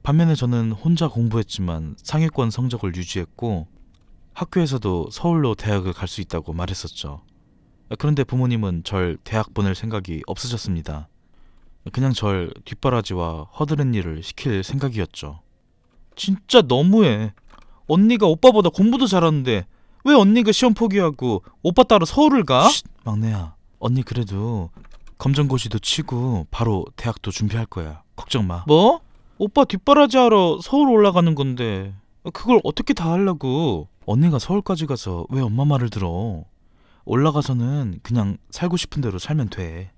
반면에 저는 혼자 공부했지만 상위권 성적을 유지했고 학교에서도 서울로 대학을 갈 수 있다고 말했었죠. 그런데 부모님은 절 대학 보낼 생각이 없으셨습니다. 그냥 절 뒷바라지와 허드렛 일을 시킬 생각이었죠. 진짜 너무해. 언니가 오빠보다 공부도 잘하는데 왜 언니가 시험 포기하고 오빠 따라 서울을 가? 쉿, 막내야. 언니 그래도 검정고시도 치고 바로 대학도 준비할 거야. 걱정 마. 뭐? 오빠 뒷바라지 하러 서울 올라가는 건데 그걸 어떻게 다 하려고? 언니가 서울까지 가서 왜 엄마 말을 들어? 올라가서는 그냥 살고 싶은 대로 살면 돼.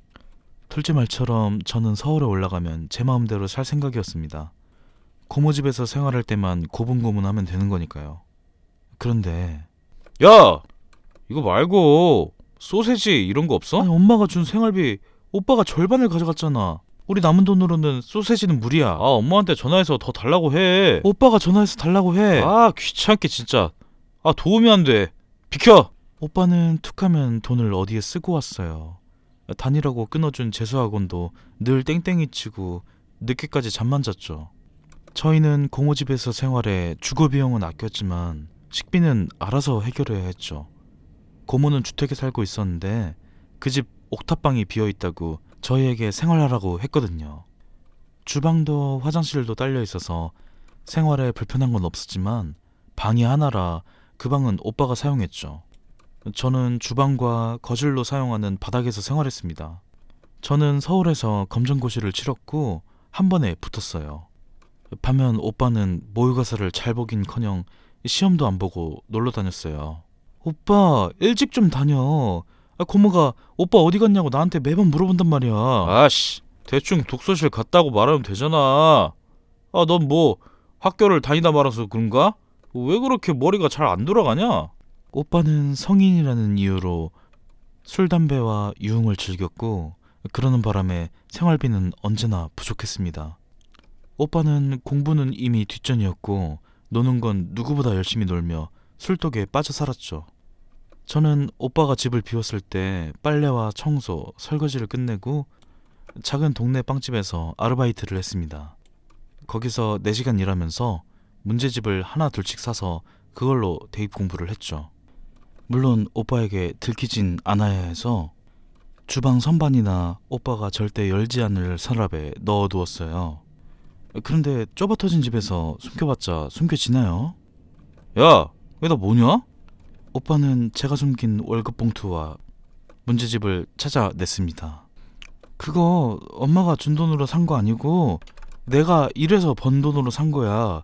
둘째 말처럼 저는 서울에 올라가면 제 마음대로 살 생각이었습니다. 고모집에서 생활할 때만 고분고분하면 되는 거니까요. 그런데 야! 이거 말고 소세지 이런 거 없어? 아니, 엄마가 준 생활비 오빠가 절반을 가져갔잖아. 우리 남은 돈으로는 소세지는 무리야. 엄마한테 전화해서 더 달라고 해. 오빠가 전화해서 달라고 해. 귀찮게 진짜. 도움이 안 돼. 비켜! 오빠는 툭하면 돈을 어디에 쓰고 왔어요. 다니라고 끊어준 재수학원도 늘 땡땡이 치고 늦게까지 잠만 잤죠. 저희는 고모집에서 생활해 주거비용은 아꼈지만 식비는 알아서 해결해야 했죠. 고모는 주택에 살고 있었는데 그 집 옥탑방이 비어있다고 저희에게 생활하라고 했거든요. 주방도 화장실도 딸려 있어서 생활에 불편한 건 없었지만 방이 하나라 그 방은 오빠가 사용했죠. 저는 주방과 거실로 사용하는 바닥에서 생활했습니다. 저는 서울에서 검정고시를 치렀고 한 번에 붙었어요. 반면 오빠는 모의고사를 잘 보긴커녕 시험도 안 보고 놀러 다녔어요. 오빠 일찍 좀 다녀. 고모가 오빠 어디 갔냐고 나한테 매번 물어본단 말이야. 대충 독서실 갔다고 말하면 되잖아. 넌 뭐 학교를 다니다 말아서 그런가? 왜 그렇게 머리가 잘 안 돌아가냐? 오빠는 성인이라는 이유로 술, 담배와 유흥을 즐겼고 그러는 바람에 생활비는 언제나 부족했습니다. 오빠는 공부는 이미 뒷전이었고 노는 건 누구보다 열심히 놀며 술독에 빠져 살았죠. 저는 오빠가 집을 비웠을 때 빨래와 청소, 설거지를 끝내고 작은 동네 빵집에서 아르바이트를 했습니다. 거기서 4시간 일하면서 문제집을 하나 둘씩 사서 그걸로 대입 공부를 했죠. 물론 오빠에게 들키진 않아야 해서 주방 선반이나 오빠가 절대 열지 않을 서랍에 넣어두었어요. 그런데 좁아 터진 집에서 숨겨봤자 숨겨지나요? 야, 왜 나 뭐냐? 오빠는 제가 숨긴 월급 봉투와 문제집을 찾아냈습니다. 그거 엄마가 준 돈으로 산 거 아니고 내가 일해서 번 돈으로 산 거야.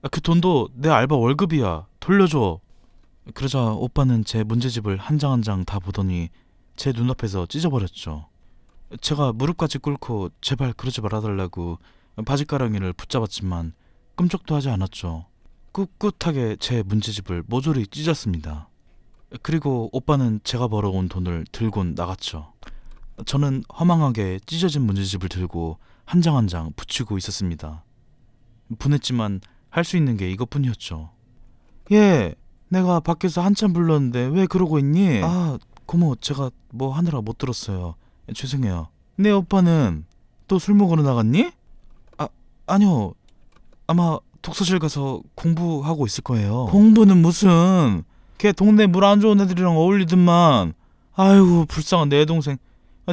그 돈도 내 알바 월급이야. 돌려줘. 그러자 오빠는 제 문제집을 한 장 한 장 다 보더니 제 눈앞에서 찢어버렸죠. 제가 무릎까지 꿇고 제발 그러지 말아달라고 바지가랑이를 붙잡았지만 끔찍도 하지 않았죠. 꿋꿋하게 제 문제집을 모조리 찢었습니다. 그리고 오빠는 제가 벌어온 돈을 들곤 나갔죠. 저는 허망하게 찢어진 문제집을 들고 한 장 한 장 붙이고 있었습니다. 분했지만 할 수 있는 게 이것뿐이었죠. 얘, 내가 밖에서 한참 불렀는데 왜 그러고 있니? 고모, 제가 뭐 하느라 못 들었어요. 죄송해요. 내 오빠는 또 술 먹으러 나갔니? 아니요. 아마 독서실 가서 공부하고 있을 거예요. 공부는 무슨. 걔 동네 물 안 좋은 애들이랑 어울리더만. 아이고 불쌍한 내 동생.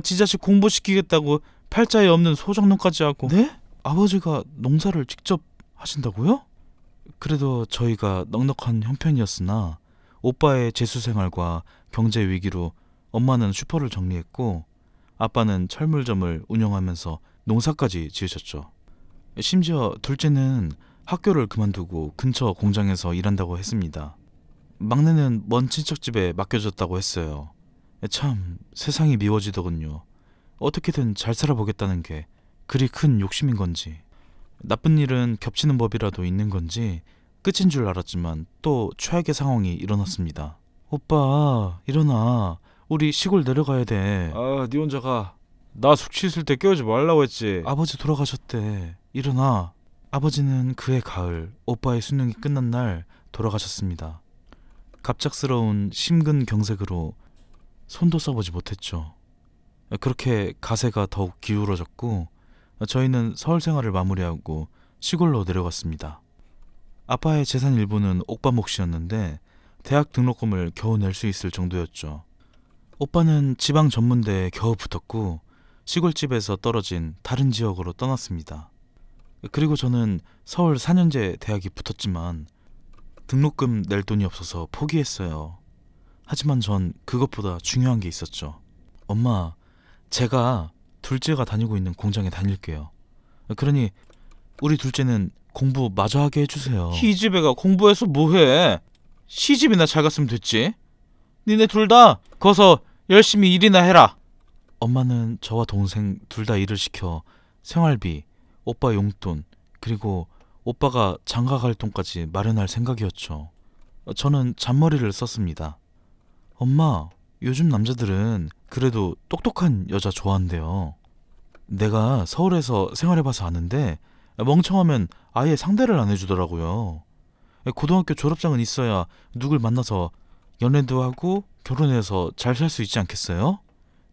지 자식 공부시키겠다고 팔자에 없는 소장농까지 하고. 네? 아버지가 농사를 직접 하신다고요? 그래도 저희가 넉넉한 형편이었으나 오빠의 재수생활과 경제 위기로 엄마는 슈퍼를 정리했고 아빠는 철물점을 운영하면서 농사까지 지으셨죠. 심지어 둘째는 학교를 그만두고 근처 공장에서 일한다고 했습니다. 막내는 먼 친척집에 맡겨졌다고 했어요. 참 세상이 미워지더군요. 어떻게든 잘 살아보겠다는 게 그리 큰 욕심인 건지 나쁜 일은 겹치는 법이라도 있는 건지 끝인 줄 알았지만 또 최악의 상황이 일어났습니다. 오빠 일어나. 우리 시골 내려가야 돼. 네 혼자 가. 나 숙취 있을 때 깨우지 말라고 했지. 아버지 돌아가셨대. 일어나. 아버지는 그해 가을 오빠의 수능이 끝난 날 돌아가셨습니다. 갑작스러운 심근경색으로 손도 써보지 못했죠. 그렇게 가세가 더욱 기울어졌고 저희는 서울 생활을 마무리하고 시골로 내려갔습니다. 아빠의 재산 일부는 오빠 몫이었는데 대학 등록금을 겨우 낼 수 있을 정도였죠. 오빠는 지방 전문대에 겨우 붙었고 시골집에서 떨어진 다른 지역으로 떠났습니다. 그리고 저는 서울 4년제 대학이 붙었지만 등록금 낼 돈이 없어서 포기했어요. 하지만 전 그것보다 중요한 게 있었죠. 엄마, 제가 둘째가 다니고 있는 공장에 다닐게요. 그러니 우리 둘째는 공부 마저 하게 해주세요. 희집애가 공부해서 뭐해? 시집이나 잘 갔으면 됐지. 니네 둘 다 거서 열심히 일이나 해라. 엄마는 저와 동생 둘 다 일을 시켜 생활비, 오빠 용돈, 그리고 오빠가 장가 갈 돈까지 마련할 생각이었죠. 저는 잔머리를 썼습니다. 엄마, 요즘 남자들은 그래도 똑똑한 여자 좋아한대요. 내가 서울에서 생활해봐서 아는데 멍청하면 아예 상대를 안 해주더라고요. 고등학교 졸업장은 있어야 누굴 만나서 연애도 하고 결혼해서 잘 살 수 있지 않겠어요?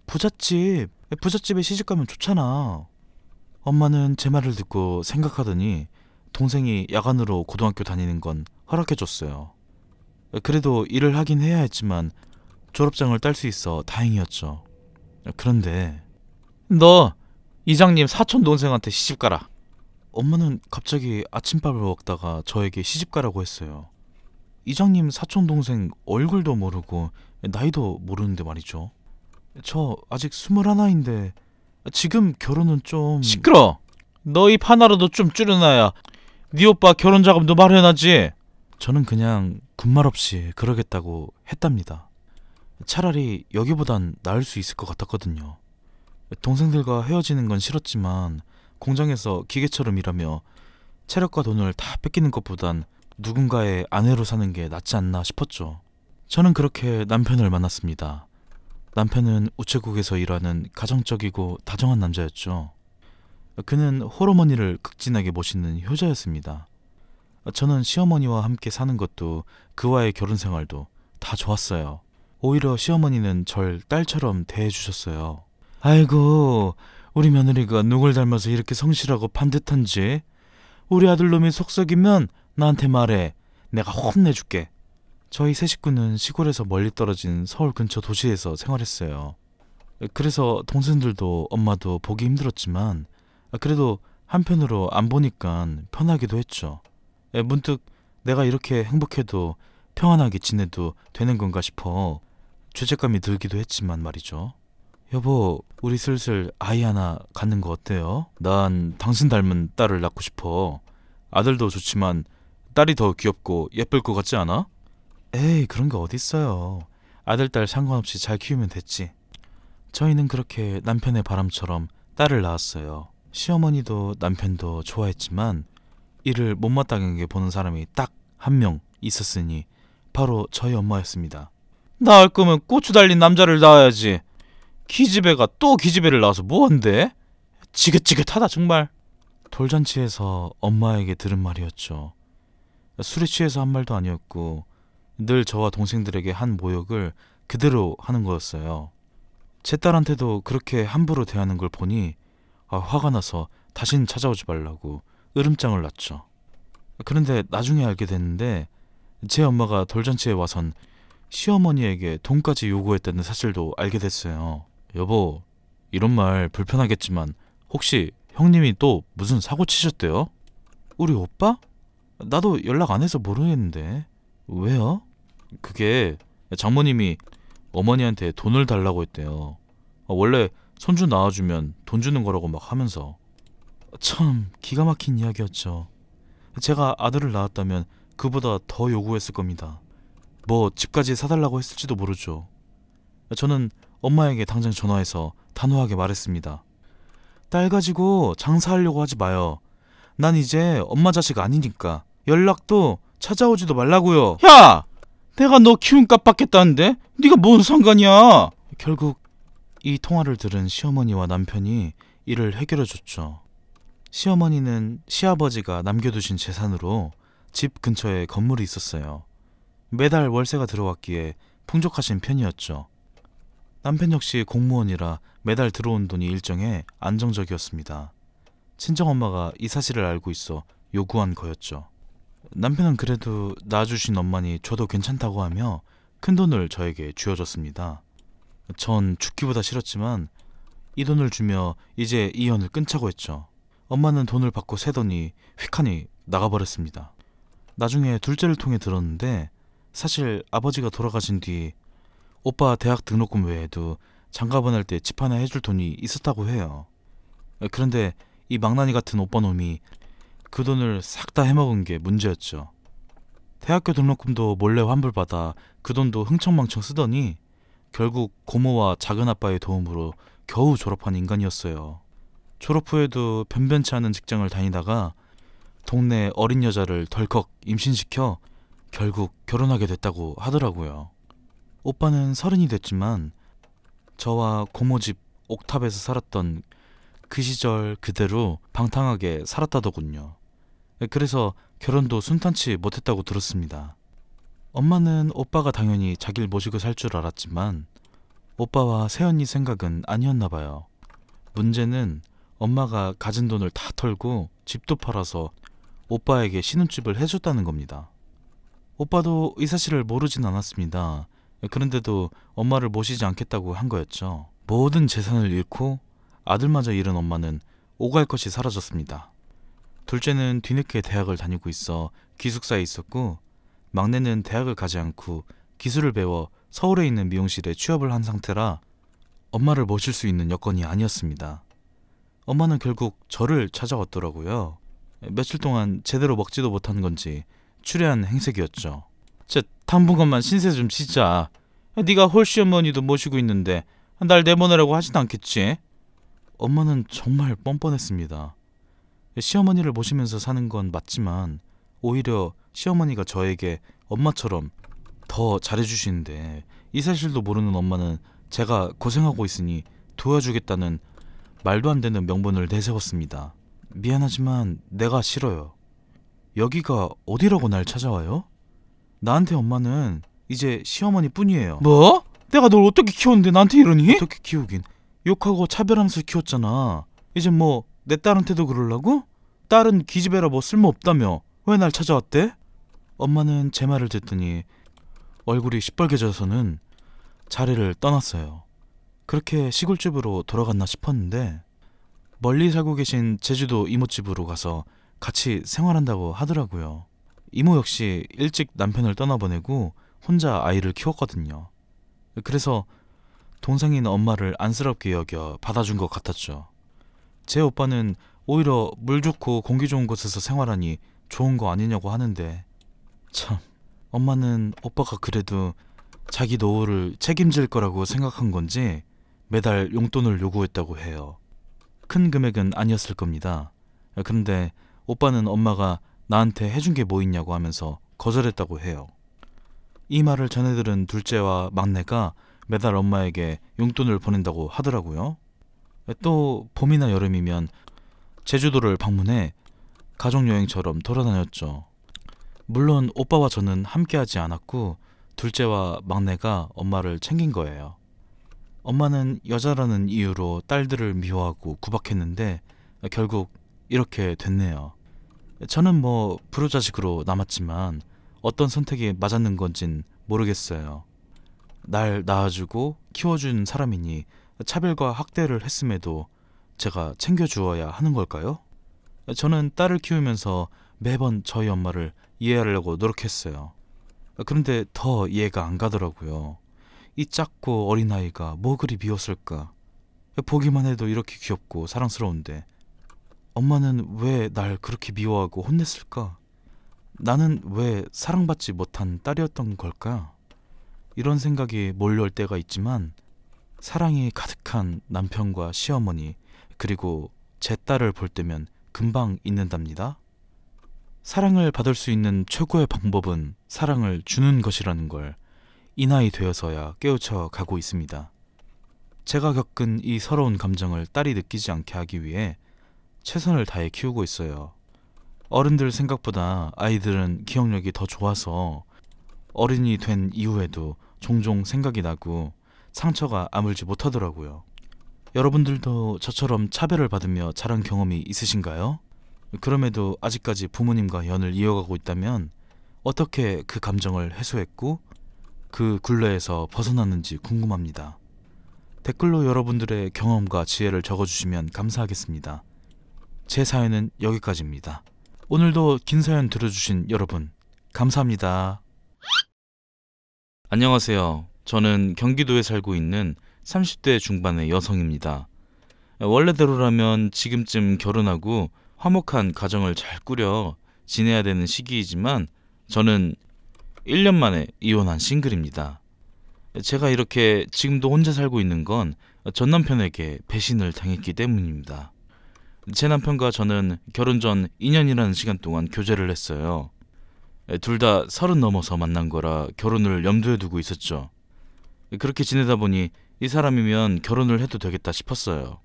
부잣집에 시집가면 좋잖아. 엄마는 제 말을 듣고 생각하더니 동생이 야간으로 고등학교 다니는 건 허락해줬어요. 그래도 일을 하긴 해야 했지만 졸업장을 딸 수 있어 다행이었죠. 그런데 너 이장님 사촌 동생한테 시집 가라. 엄마는 갑자기 아침밥을 먹다가 저에게 시집가라고 했어요. 이장님 사촌동생 얼굴도 모르고 나이도 모르는데 말이죠. 저 아직 21인데 지금 결혼은 좀... 시끄러. 너 입 하나라도 좀 줄여놔야 네 오빠 결혼 자금도 마련하지. 저는 그냥 군말 없이 그러겠다고 했답니다. 차라리 여기보단 나을 수 있을 것 같았거든요. 동생들과 헤어지는 건 싫었지만 공장에서 기계처럼 일하며 체력과 돈을 다 뺏기는 것보단 누군가의 아내로 사는 게 낫지 않나 싶었죠. 저는 그렇게 남편을 만났습니다. 남편은 우체국에서 일하는 가정적이고 다정한 남자였죠. 그는 홀어머니를 극진하게 모시는 효자였습니다. 저는 시어머니와 함께 사는 것도 그와의 결혼 생활도 다 좋았어요. 오히려 시어머니는 절 딸처럼 대해주셨어요. 아이고, 우리 며느리가 누굴 닮아서 이렇게 성실하고 반듯한지. 우리 아들놈이 속썩이면 나한테 말해. 내가 혼내줄게. 저희 세 식구는 시골에서 멀리 떨어진 서울 근처 도시에서 생활했어요. 그래서 동생들도 엄마도 보기 힘들었지만 그래도 한편으로 안 보니까 편하기도 했죠. 문득 내가 이렇게 행복해도 평안하게 지내도 되는 건가 싶어 죄책감이 들기도 했지만 말이죠. 여보, 우리 슬슬 아이 하나 갖는 거 어때요? 난 당신 닮은 딸을 낳고 싶어. 아들도 좋지만 딸이 더 귀엽고 예쁠 것 같지 않아? 에이, 그런 게 어딨어요. 아들, 딸 상관없이 잘 키우면 됐지. 저희는 그렇게 남편의 바람처럼 딸을 낳았어요. 시어머니도 남편도 좋아했지만 이를 못마땅하게 보는 사람이 딱 한 명 있었으니 바로 저희 엄마였습니다. 낳을 거면 고추 달린 남자를 낳아야지. 기집애가 또 기집애를 낳아서 뭐한대? 지긋지긋하다 정말. 돌잔치에서 엄마에게 들은 말이었죠. 술에 취해서 한 말도 아니었고 늘 저와 동생들에게 한 모욕을 그대로 하는 거였어요. 제 딸한테도 그렇게 함부로 대하는 걸 보니 화가 나서 다신 찾아오지 말라고 으름장을 놨죠. 그런데 나중에 알게 됐는데 제 엄마가 돌잔치에 와선 시어머니에게 돈까지 요구했다는 사실도 알게 됐어요. 여보, 이런 말 불편하겠지만 혹시 형님이 또 무슨 사고 치셨대요? 우리 오빠? 나도 연락 안 해서 모르겠는데. 왜요? 그게 장모님이 어머니한테 돈을 달라고 했대요. 원래 손주 낳아주면 돈 주는 거라고 막 하면서. 참 기가 막힌 이야기였죠. 제가 아들을 낳았다면 그보다 더 요구했을 겁니다. 뭐 집까지 사달라고 했을지도 모르죠. 저는 엄마에게 당장 전화해서 단호하게 말했습니다. 딸 가지고 장사하려고 하지 마요. 난 이제 엄마 자식 아니니까 연락도 찾아오지도 말라고요. 야! 내가 너 키움값 받겠다는데? 네가 뭔 상관이야? 결국 이 통화를 들은 시어머니와 남편이 이를 해결해줬죠. 시어머니는 시아버지가 남겨두신 재산으로 집 근처에 건물이 있었어요. 매달 월세가 들어왔기에 풍족하신 편이었죠. 남편 역시 공무원이라 매달 들어온 돈이 일정해 안정적이었습니다. 친정엄마가 이 사실을 알고 있어 요구한 거였죠. 남편은 그래도 낳아주신 엄마니 줘도 괜찮다고 하며 큰돈을 저에게 쥐어줬습니다. 전 죽기보다 싫었지만 이 돈을 주며 이제 이혼을 끊자고 했죠. 엄마는 돈을 받고 세더니 휙하니 나가버렸습니다. 나중에 둘째를 통해 들었는데 사실 아버지가 돌아가신 뒤 오빠 대학 등록금 외에도 장가 보낼 때 집 하나 해줄 돈이 있었다고 해요. 그런데 이 망나니 같은 오빠 놈이 그 돈을 싹 다 해먹은 게 문제였죠. 대학교 등록금도 몰래 환불받아 그 돈도 흥청망청 쓰더니 결국 고모와 작은아빠의 도움으로 겨우 졸업한 인간이었어요. 졸업 후에도 변변치 않은 직장을 다니다가 동네 어린 여자를 덜컥 임신시켜 결국 결혼하게 됐다고 하더라고요. 오빠는 30이 됐지만 저와 고모 집 옥탑에서 살았던 그 시절 그대로 방탕하게 살았다더군요. 그래서 결혼도 순탄치 못했다고 들었습니다. 엄마는 오빠가 당연히 자기를 모시고 살 줄 알았지만 오빠와 새언니 생각은 아니었나 봐요. 문제는 엄마가 가진 돈을 다 털고 집도 팔아서 오빠에게 신혼집을 해줬다는 겁니다. 오빠도 이 사실을 모르진 않았습니다. 그런데도 엄마를 모시지 않겠다고 한 거였죠. 모든 재산을 잃고 아들마저 잃은 엄마는 오갈 것이 사라졌습니다. 둘째는 뒤늦게 대학을 다니고 있어 기숙사에 있었고 막내는 대학을 가지 않고 기술을 배워 서울에 있는 미용실에 취업을 한 상태라 엄마를 모실 수 있는 여건이 아니었습니다. 엄마는 결국 저를 찾아왔더라고요. 며칠 동안 제대로 먹지도 못한 건지 추레한 행색이었죠. 진짜 당분간만 신세 좀 치자. 네가 홀시어머니도 모시고 있는데 날 내보내라고 하진 않겠지? 엄마는 정말 뻔뻔했습니다. 시어머니를 모시면서 사는 건 맞지만 오히려 시어머니가 저에게 엄마처럼 더 잘해주시는데 이 사실도 모르는 엄마는 제가 고생하고 있으니 도와주겠다는 말도 안 되는 명분을 내세웠습니다. 미안하지만 내가 싫어요. 여기가 어디라고 날 찾아와요? 나한테 엄마는 이제 시어머니 뿐이에요. 뭐? 내가 널 어떻게 키웠는데 나한테 이러니? 어떻게 키우긴. 욕하고 차별하면서 키웠잖아. 이제 뭐 내 딸한테도 그러려고? 딸은 기집애라 뭐 쓸모없다며. 왜 날 찾아왔대? 엄마는 제 말을 듣더니 얼굴이 시뻘개져서는 자리를 떠났어요. 그렇게 시골집으로 돌아갔나 싶었는데 멀리 살고 계신 제주도 이모집으로 가서 같이 생활한다고 하더라고요. 이모 역시 일찍 남편을 떠나보내고 혼자 아이를 키웠거든요. 그래서 동생인 엄마를 안쓰럽게 여겨 받아준 것 같았죠. 제 오빠는 오히려 물 좋고 공기 좋은 곳에서 생활하니 좋은 거 아니냐고 하는데 참, 엄마는 오빠가 그래도 자기 노후를 책임질 거라고 생각한 건지 매달 용돈을 요구했다고 해요. 큰 금액은 아니었을 겁니다. 그런데 오빠는 엄마가 나한테 해준 게 뭐 있냐고 하면서 거절했다고 해요. 이 말을 전해들은 둘째와 막내가 매달 엄마에게 용돈을 보낸다고 하더라고요. 또 봄이나 여름이면 제주도를 방문해 가족여행처럼 돌아다녔죠. 물론 오빠와 저는 함께하지 않았고 둘째와 막내가 엄마를 챙긴 거예요. 엄마는 여자라는 이유로 딸들을 미워하고 구박했는데 결국 이렇게 됐네요. 저는 뭐 불효자식으로 남았지만 어떤 선택이 맞았는 건진 모르겠어요. 날 낳아주고 키워준 사람이니 차별과 학대를 했음에도 제가 챙겨주어야 하는 걸까요? 저는 딸을 키우면서 매번 저희 엄마를 이해하려고 노력했어요. 그런데 더 이해가 안 가더라고요. 이 작고 어린 아이가 뭐 그리 미웠을까? 보기만 해도 이렇게 귀엽고 사랑스러운데 엄마는 왜 날 그렇게 미워하고 혼냈을까? 나는 왜 사랑받지 못한 딸이었던 걸까? 이런 생각이 몰려올 때가 있지만 사랑이 가득한 남편과 시어머니 그리고 제 딸을 볼 때면 금방 잊는답니다. 사랑을 받을 수 있는 최고의 방법은 사랑을 주는 것이라는 걸 이 나이 되어서야 깨우쳐 가고 있습니다. 제가 겪은 이 서러운 감정을 딸이 느끼지 않게 하기 위해 최선을 다해 키우고 있어요. 어른들 생각보다 아이들은 기억력이 더 좋아서 어른이 된 이후에도 종종 생각이 나고 상처가 아물지 못하더라고요. 여러분들도 저처럼 차별을 받으며 자란 경험이 있으신가요? 그럼에도 아직까지 부모님과 연을 이어가고 있다면 어떻게 그 감정을 해소했고 그 굴레에서 벗어났는지 궁금합니다. 댓글로 여러분들의 경험과 지혜를 적어주시면 감사하겠습니다. 제 사연은 여기까지입니다. 오늘도 긴 사연 들어주신 여러분 감사합니다. 안녕하세요. 저는 경기도에 살고 있는 30대 중반의 여성입니다. 원래대로라면 지금쯤 결혼하고 화목한 가정을 잘 꾸려 지내야 되는 시기이지만 저는 1년 만에 이혼한 싱글입니다. 제가 이렇게 지금도 혼자 살고 있는 건 전 남편에게 배신을 당했기 때문입니다. 제 남편과 저는 결혼 전 2년이라는 시간 동안 교제를 했어요. 둘 다 30 넘어서 만난 거라 결혼을 염두에 두고 있었죠. 그렇게 지내다 보니 이 사람이면 결혼을 해도 되겠다 싶었어요.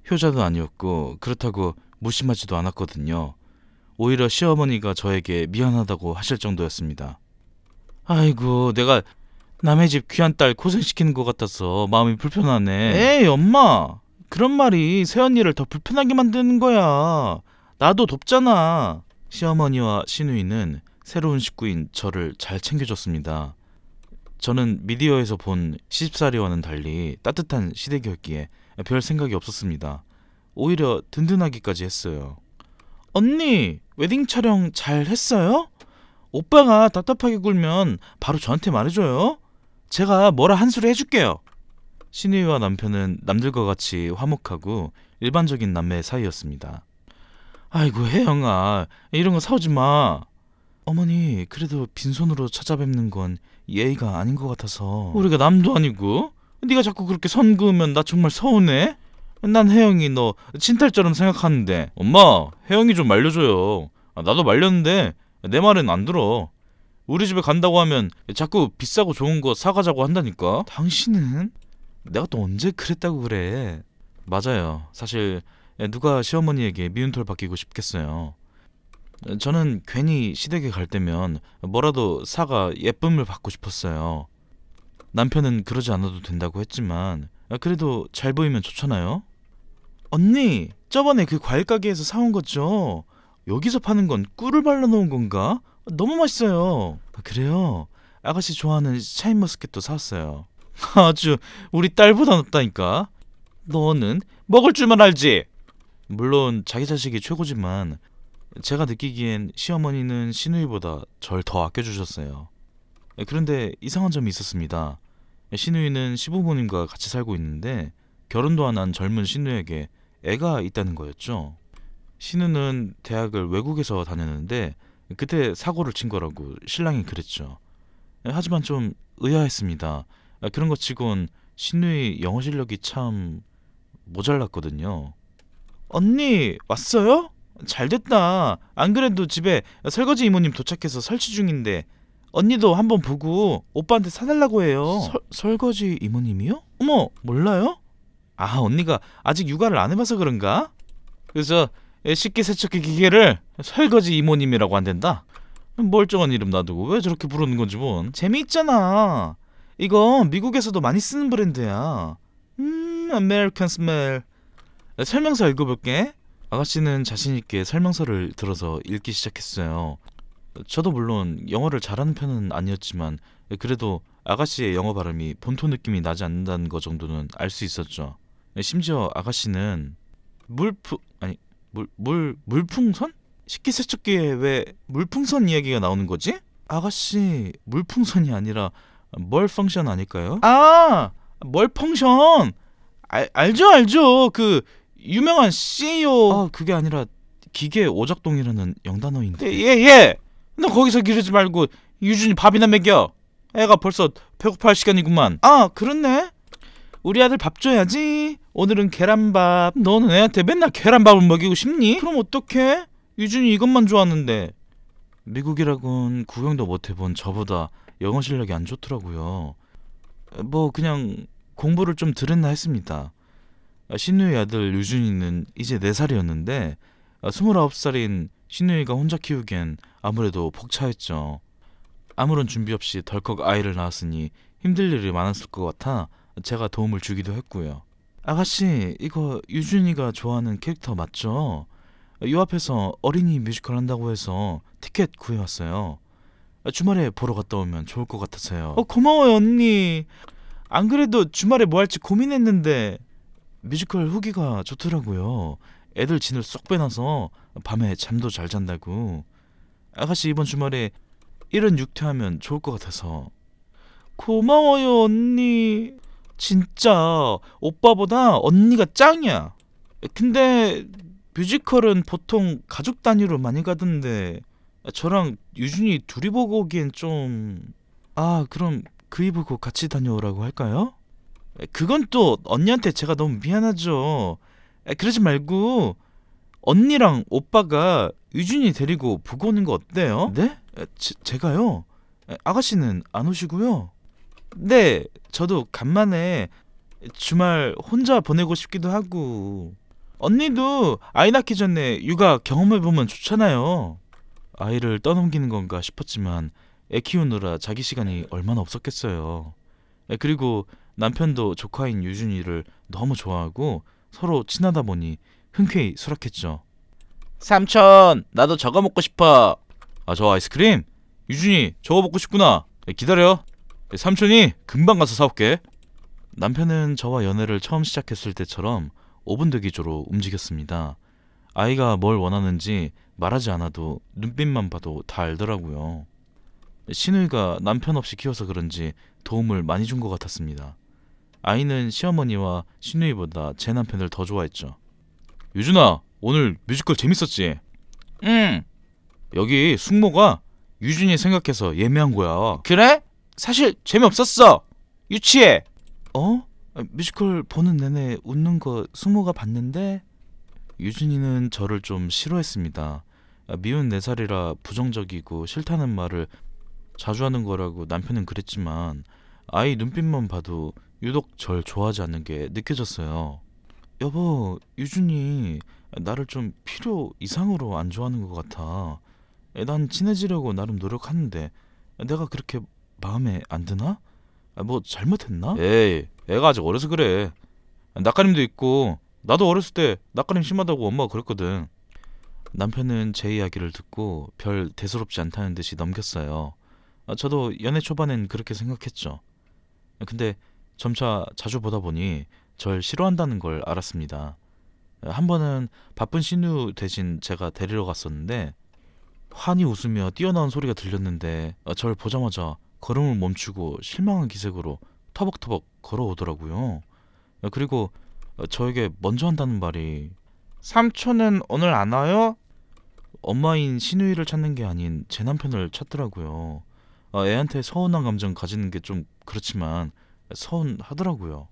효자도 아니었고 그렇다고 무심하지도 않았거든요. 오히려 시어머니가 저에게 미안하다고 하실 정도였습니다. 아이고, 내가 남의 집 귀한 딸 고생시키는 것 같아서 마음이 불편하네. 에이, 엄마, 그런 말이 새언니를 더 불편하게 만드는 거야. 나도 돕잖아. 시어머니와 시누이는 새로운 식구인 저를 잘 챙겨줬습니다. 저는 미디어에서 본 시집살이와는 달리 따뜻한 시댁이었기에 별 생각이 없었습니다. 오히려 든든하기까지 했어요. 언니, 웨딩 촬영 잘 했어요? 오빠가 답답하게 굴면 바로 저한테 말해줘요. 제가 뭐라 한 소리 해줄게요. 시누이와 남편은 남들과 같이 화목하고 일반적인 남매 사이였습니다. 아이고, 혜영아, 이런 거 사오지 마. 어머니, 그래도 빈손으로 찾아뵙는 건 예의가 아닌 것 같아서. 우리가 남도 아니고 네가 자꾸 그렇게 선 그으면 나 정말 서운해. 난 혜영이 너 친딸처럼 생각하는데. 엄마, 혜영이 좀 말려줘요. 나도 말렸는데 내 말은 안 들어. 우리 집에 간다고 하면 자꾸 비싸고 좋은 거 사가자고 한다니까. 당신은? 내가 또 언제 그랬다고 그래. 맞아요. 사실 누가 시어머니에게 미운 털 받기고 싶겠어요. 저는 괜히 시댁에 갈 때면 뭐라도 사가 예쁨을 받고 싶었어요. 남편은 그러지 않아도 된다고 했지만 그래도 잘 보이면 좋잖아요. 언니, 저번에 그 과일 가게에서 사온 거죠? 여기서 파는 건 꿀을 발라놓은 건가? 너무 맛있어요. 그래요? 아가씨 좋아하는 샤인머스켓도 사왔어요. 아주 우리 딸보다 낫다니까. 너는 먹을 줄만 알지? 물론 자기 자식이 최고지만 제가 느끼기엔 시어머니는 시누이보다 절 더 아껴주셨어요. 그런데 이상한 점이 있었습니다. 시누이는 시부모님과 같이 살고 있는데 결혼도 안 한 젊은 시누에게 애가 있다는 거였죠. 시누는 대학을 외국에서 다녔는데 그때 사고를 친 거라고 신랑이 그랬죠. 하지만 좀 의아했습니다. 그런 것 치곤 시누의 영어 실력이 참 모자랐거든요. 언니, 왔어요? 잘됐다. 안 그래도 집에 설거지 이모님 도착해서 설치 중인데 언니도 한번 보고 오빠한테 사달라고 해요. 설거지 이모님이요? 어머, 몰라요? 아, 언니가 아직 육아를 안 해봐서 그런가? 그래서 식기세척기 기계를 설거지 이모님이라고 한댄다. 멀쩡한 이름 놔두고 왜 저렇게 부르는 건지 뭔. 재미있잖아. 이거 미국에서도 많이 쓰는 브랜드야. 아메리칸 스멜. 설명서 읽어볼게. 아가씨는 자신있게 설명서를 들어서 읽기 시작했어요. 저도 물론 영어를 잘하는 편은 아니었지만 그래도 아가씨의 영어 발음이 본토 느낌이 나지 않는다는 것 정도는 알 수 있었죠. 심지어 아가씨는 물풍선? 식기세척기에 왜 물풍선 이야기가 나오는 거지? 아가씨, 물풍선이 아니라 뭘 펑션 아닐까요? 아, 뭘 펑션. 알죠. 그 유명한 CEO. 그게 아니라 기계 오작동이라는 영단어인데. 예. 너 거기서 기르지 말고 유준이 밥이나 먹여. 애가 벌써 배고파할 시간이구만. 아, 그렇네. 우리 아들 밥 줘야지. 오늘은 계란밥. 너는 애한테 맨날 계란밥을 먹이고 싶니? 그럼 어떡해? 유준이 이것만 좋아하는데. 미국이라곤 구경도 못 해본 저보다 영어 실력이 안 좋더라고요. 뭐 그냥 공부를 좀 들었나 했습니다. 신우의 아들 유준이는 이제 아무런 준비 없이 덜컥 아이를 낳았으니 힘들 일이 많았을 것 같아 제가 도움을 주기도 했고요. 아가씨, 이거 유준이가 좋아하는 캐릭터 맞죠? 요 앞에서 어린이 뮤지컬 한다고 해서 티켓 구해왔어요. 주말에 보러 갔다 오면 좋을 것 같아서요. 고마워요 언니. 안 그래도 주말에 뭐 할지 고민했는데 뮤지컬 후기가 좋더라고요. 애들 진을 쏙 빼놔서 밤에 잠도 잘 잔다고. 아가씨 이번 주말에 1은 6퇴하면 좋을 것 같아서. 고마워요 언니. 진짜 오빠보다 언니가 짱이야. 근데 뮤지컬은 보통 가족 단위로 많이 가던데 저랑 유준이 둘이 보고 오기엔 좀... 그럼 그이 보고 같이 다녀오라고 할까요? 그건 또 언니한테 제가 너무 미안하죠. 그러지 말고 언니랑 오빠가 유준이 데리고 보고 오는 거 어때요? 네? 제가요? 아가씨는 안 오시고요? 네, 저도 간만에 주말 혼자 보내고 싶기도 하고. 언니도 아이 낳기 전에 육아 경험해보면 좋잖아요. 아이를 떠넘기는 건가 싶었지만 애 키우느라 자기 시간이 얼마나 없었겠어요. 그리고 남편도 조카인 유준이를 너무 좋아하고 서로 친하다 보니 흔쾌히 수락했죠. 삼촌, 나도 저거 먹고 싶어. 저 아이스크림? 유준이 저거 먹고 싶구나. 기다려. 삼촌이 금방 가서 사올게. 남편은 저와 연애를 처음 시작했을 때처럼 오분대기조로 움직였습니다. 아이가 뭘 원하는지 말하지 않아도 눈빛만 봐도 다 알더라고요. 신우이가 남편 없이 키워서 그런지 도움을 많이 준 것 같았습니다. 아이는 시어머니와 신우이보다 제 남편을 더 좋아했죠. 유준아, 오늘 뮤지컬 재밌었지? 응. 여기 숙모가 유준이 생각해서 예매한 거야. 그래? 사실 재미없었어. 유치해. 뮤지컬 보는 내내 웃는 거 숙모가 봤는데. 유준이는 저를 좀 싫어했습니다. 미운 4살이라 부정적이고 싫다는 말을 자주 하는 거라고 남편은 그랬지만 아이 눈빛만 봐도 유독 절 좋아하지 않는 게 느껴졌어요. 여보, 유준이 나를 좀 필요 이상으로 안 좋아하는 것 같아. 난 친해지려고 나름 노력하는데 내가 그렇게 마음에 안 드나? 뭐 잘못했나? 에이, 애가 아직 어려서 그래. 낯가림도 있고 나도 어렸을 때 낯가림 심하다고 엄마가 그랬거든. 남편은 제 이야기를 듣고 별 대수롭지 않다는 듯이 넘겼어요. 저도 연애 초반엔 그렇게 생각했죠. 근데 점차 자주 보다 보니 절 싫어한다는 걸 알았습니다. 한 번은 바쁜 신우 대신 제가 데리러 갔었는데 환히 웃으며 뛰어나온 소리가 들렸는데 절 보자마자 걸음을 멈추고 실망한 기색으로 터벅터벅 걸어오더라고요. 그리고 저에게 먼저 한다는 말이 삼촌은 오늘 안 와요? 엄마인 신우이를 찾는 게 아닌 제 남편을 찾더라고요. 애한테 서운한 감정 가지는 게 좀 그렇지만 서운하더라고요.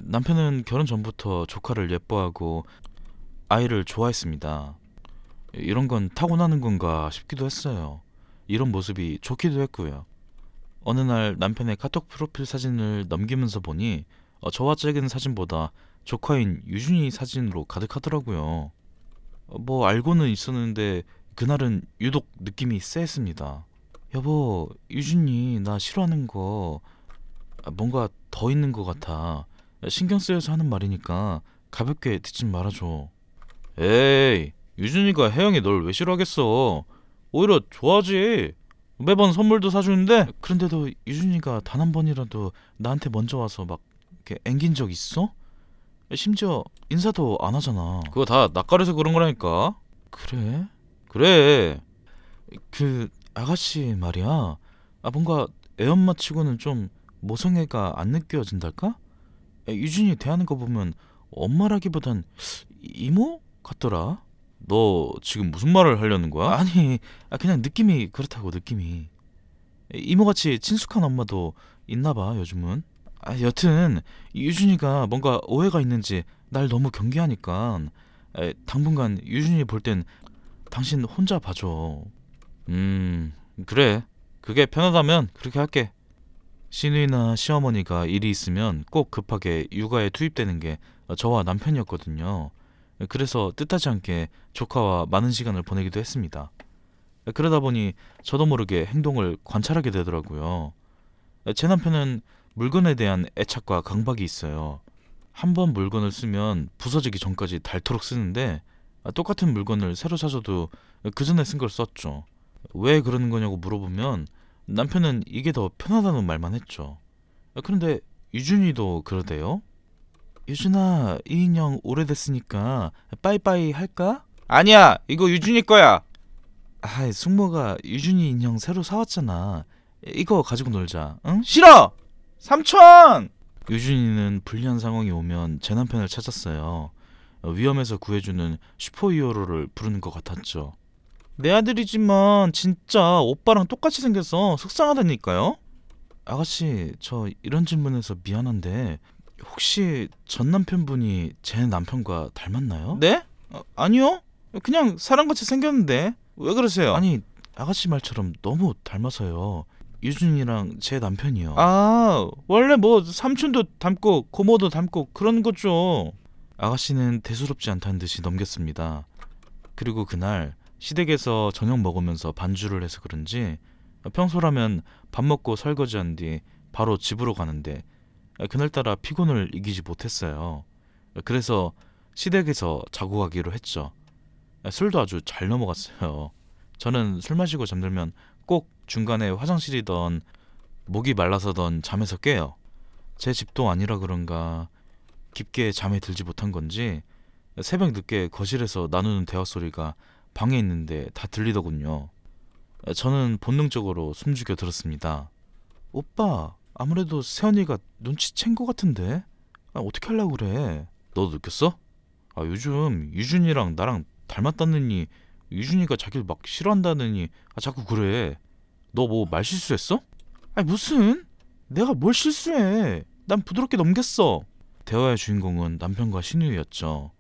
남편은 결혼 전부터 조카를 예뻐하고 아이를 좋아했습니다. 이런 건 타고나는 건가 싶기도 했어요. 이런 모습이 좋기도 했고요. 어느 날 남편의 카톡 프로필 사진을 넘기면서 보니 저와 찍은 사진보다 조카인 유준이 사진으로 가득하더라고요. 뭐 알고는 있었는데 그날은 유독 느낌이 쎄했습니다. 여보, 유준이 나 싫어하는 거 뭔가 더 있는 것 같아. 신경 쓰여서 하는 말이니까 가볍게 듣지 말아줘. 에이, 유준이가 혜영이 널 왜 싫어하겠어. 오히려 좋아하지. 매번 선물도 사주는데. 그런데도 유준이가 단 한 번이라도 나한테 먼저 와서 막 이렇게 앵긴 적 있어? 심지어 인사도 안 하잖아. 그거 다 낯가려서 그런 거라니까. 그래? 그래. 그 아가씨 말이야. 뭔가 애엄마 치고는 좀 모성애가 안 느껴진달까? 유준이 대하는 거 보면 엄마라기보단 이모 같더라. 너 지금 무슨 말을 하려는 거야? 아니, 그냥 느낌이 그렇다고. 느낌이 이모같이 친숙한 엄마도 있나봐 요즘은. 여튼 유준이가 뭔가 오해가 있는지 날 너무 경계하니까 당분간 유준이 볼 땐 당신 혼자 봐줘. 그래. 그게 편하다면 그렇게 할게. 시누이나 시어머니가 일이 있으면 꼭 급하게 육아에 투입되는 게 저와 남편이었거든요. 그래서 뜻하지 않게 조카와 많은 시간을 보내기도 했습니다. 그러다 보니 저도 모르게 행동을 관찰하게 되더라고요. 제 남편은 물건에 대한 애착과 강박이 있어요. 한 번 물건을 쓰면 부서지기 전까지 닳도록 쓰는데 똑같은 물건을 새로 사줘도 그 전에 쓴 걸 썼죠. 왜 그러는 거냐고 물어보면 남편은 이게 더 편하다는 말만 했죠. 그런데 유준이도 그러대요. 유준아, 이 인형 오래됐으니까 빠이빠이 할까? 아니야, 이거 유준이 거야. 아, 숙모가 유준이 인형 새로 사왔잖아. 이거 가지고 놀자, 응? 싫어. 삼촌. 유준이는 불리한 상황이 오면 제 남편을 찾았어요. 위험에서 구해주는 슈퍼히어로를 부르는 것 같았죠. 내 아들이지만 진짜 오빠랑 똑같이 생겨서 속상하다니까요. 아가씨, 저 이런 질문해서 미안한데 혹시 전 남편분이 제 남편과 닮았나요? 네? 아니요. 그냥 사람같이 생겼는데 왜 그러세요? 아니, 아가씨 말처럼 너무 닮아서요. 유준이랑 제 남편이요. 아, 원래 뭐 삼촌도 닮고 고모도 닮고 그런 거죠. 아가씨는 대수롭지 않다는 듯이 넘겼습니다. 그리고 그날 시댁에서 저녁 먹으면서 반주를 해서 그런지 평소라면 밥 먹고 설거지한 뒤 바로 집으로 가는데 그날따라 피곤을 이기지 못했어요. 그래서 시댁에서 자고 가기로 했죠. 술도 아주 잘 넘어갔어요. 저는 술 마시고 잠들면 꼭 중간에 화장실이던 목이 말라서던 잠에서 깨요. 제 집도 아니라 그런가 깊게 잠에 들지 못한 건지 새벽 늦게 거실에서 나누는 대화 소리가 방에 있는데 다 들리더군요. 저는 본능적으로 숨죽여 들었습니다. 오빠, 아무래도 세연이가 눈치챈 것 같은데? 어떻게 하려고 그래? 너도 느꼈어? 요즘 유준이랑 나랑 닮았다느니 유준이가 자기를 막 싫어한다느니 자꾸 그래. 너 뭐 말 실수했어? 무슨? 내가 뭘 실수해? 난 부드럽게 넘겼어. 대화의 주인공은 남편과 신우이였죠.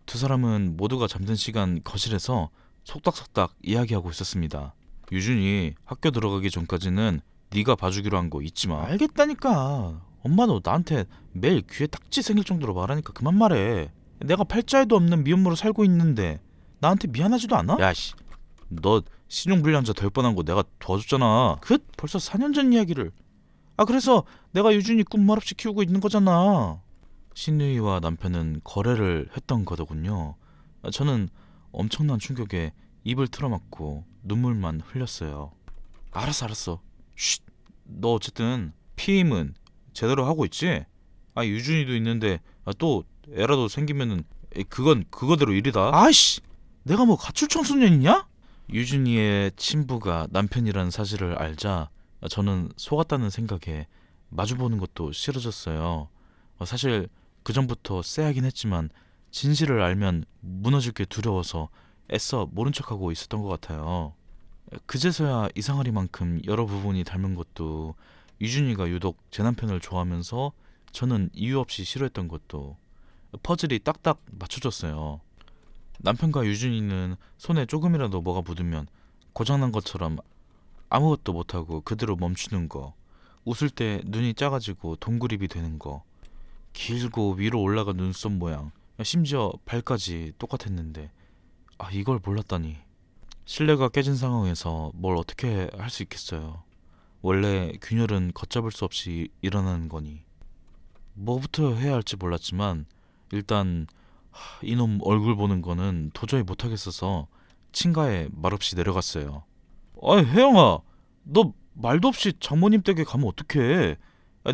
두 사람은 모두가 잠든 시간 거실에서 속닥속닥 이야기하고 있었습니다. 유준이 학교 들어가기 전까지는 네가 봐주기로 한 거 잊지 마. 알겠다니까. 엄마도 나한테 매일 귀에 딱지 생길 정도로 말하니까 그만 말해. 내가 팔자에도 없는 미혼모로 살고 있는데 나한테 미안하지도 않아? 야씨, 너 신용불량자 될 뻔한 거 내가 도와줬잖아. 벌써 4년 전 이야기를. 그래서 내가 유준이 꿈말 없이 키우고 있는 거잖아. 신우이와 남편은 거래를 했던 거더군요. 저는 엄청난 충격에 입을 틀어막고 눈물만 흘렸어요. 알았어. 쉿. 너 어쨌든 피임은 제대로 하고 있지? 유준이도 있는데 또 애라도 생기면은 그건 그거대로 일이다. 아이씨, 내가 뭐 가출 청소년이냐? 유준이의 친부가 남편이라는 사실을 알자 저는 속았다는 생각에 마주보는 것도 싫어졌어요. 사실 그 전부터 쎄하긴 했지만 진실을 알면 무너질 게 두려워서 애써 모른 척하고 있었던 것 같아요. 그제서야 이상하리만큼 여러 부분이 닮은 것도, 유준이가 유독 제 남편을 좋아하면서 저는 이유 없이 싫어했던 것도 퍼즐이 딱딱 맞춰졌어요. 남편과 유준이는 손에 조금이라도 뭐가 묻으면 고장난 것처럼 아무것도 못하고 그대로 멈추는 거, 웃을 때 눈이 작아지고 동그립이 되는 거, 길고 위로 올라간 눈썹 모양, 심지어 발까지 똑같았는데 이걸 몰랐다니. 신뢰가 깨진 상황에서 뭘 어떻게 할 수 있겠어요. 원래 균열은 걷잡을 수 없이 일어나는 거니. 뭐부터 해야 할지 몰랐지만 일단 이놈 얼굴 보는 거는 도저히 못하겠어서 친가에 말없이 내려갔어요. 혜영아, 너 말도 없이 장모님 댁에 가면 어떡해?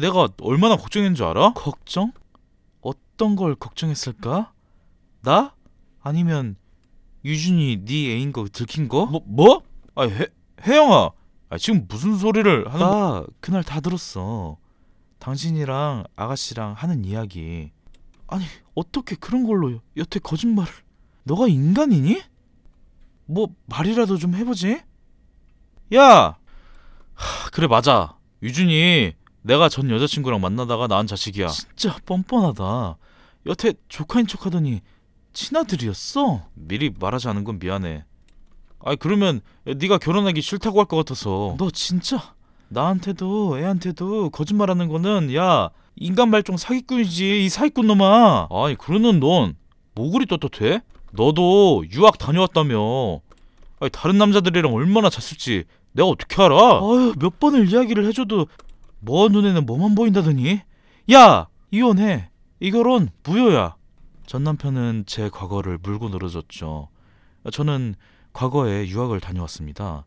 내가 얼마나 걱정했는 줄 알아? 걱정? 어떤 걸 걱정했을까? 나? 아니면 유준이 네 애인 거 들킨 거? 뭐? 혜영아, 지금 무슨 소리를 하는 나 그날 다 들었어. 당신이랑 아가씨랑 하는 이야기. 어떻게 그런 걸로 여태 거짓말을. 너가 인간이니? 뭐 말이라도 좀 해보지. 야! 그래, 맞아. 유준이 내가 전 여자친구랑 만나다가 낳은 자식이야. 진짜 뻔뻔하다. 여태 조카인 척하더니 친아들이었어? 미리 말하지 않은 건 미안해. 그러면 네가 결혼하기 싫다고 할 것 같아서. 너 진짜 나한테도 애한테도 거짓말하는 거는 야, 인간 발종 사기꾼이지, 이 사기꾼 놈아. 그러는 넌 뭐 그리 떳떳해? 너도 유학 다녀왔다며. 아니, 다른 남자들이랑 얼마나 잤을지 내가 어떻게 알아? 아유, 몇 번을 이야기를 해줘도 뭐 눈에는 뭐만 보인다더니. 야, 이혼해. 이 결혼 무효야. 전 남편은 제 과거를 물고 늘어졌죠. 저는 과거에 유학을 다녀왔습니다.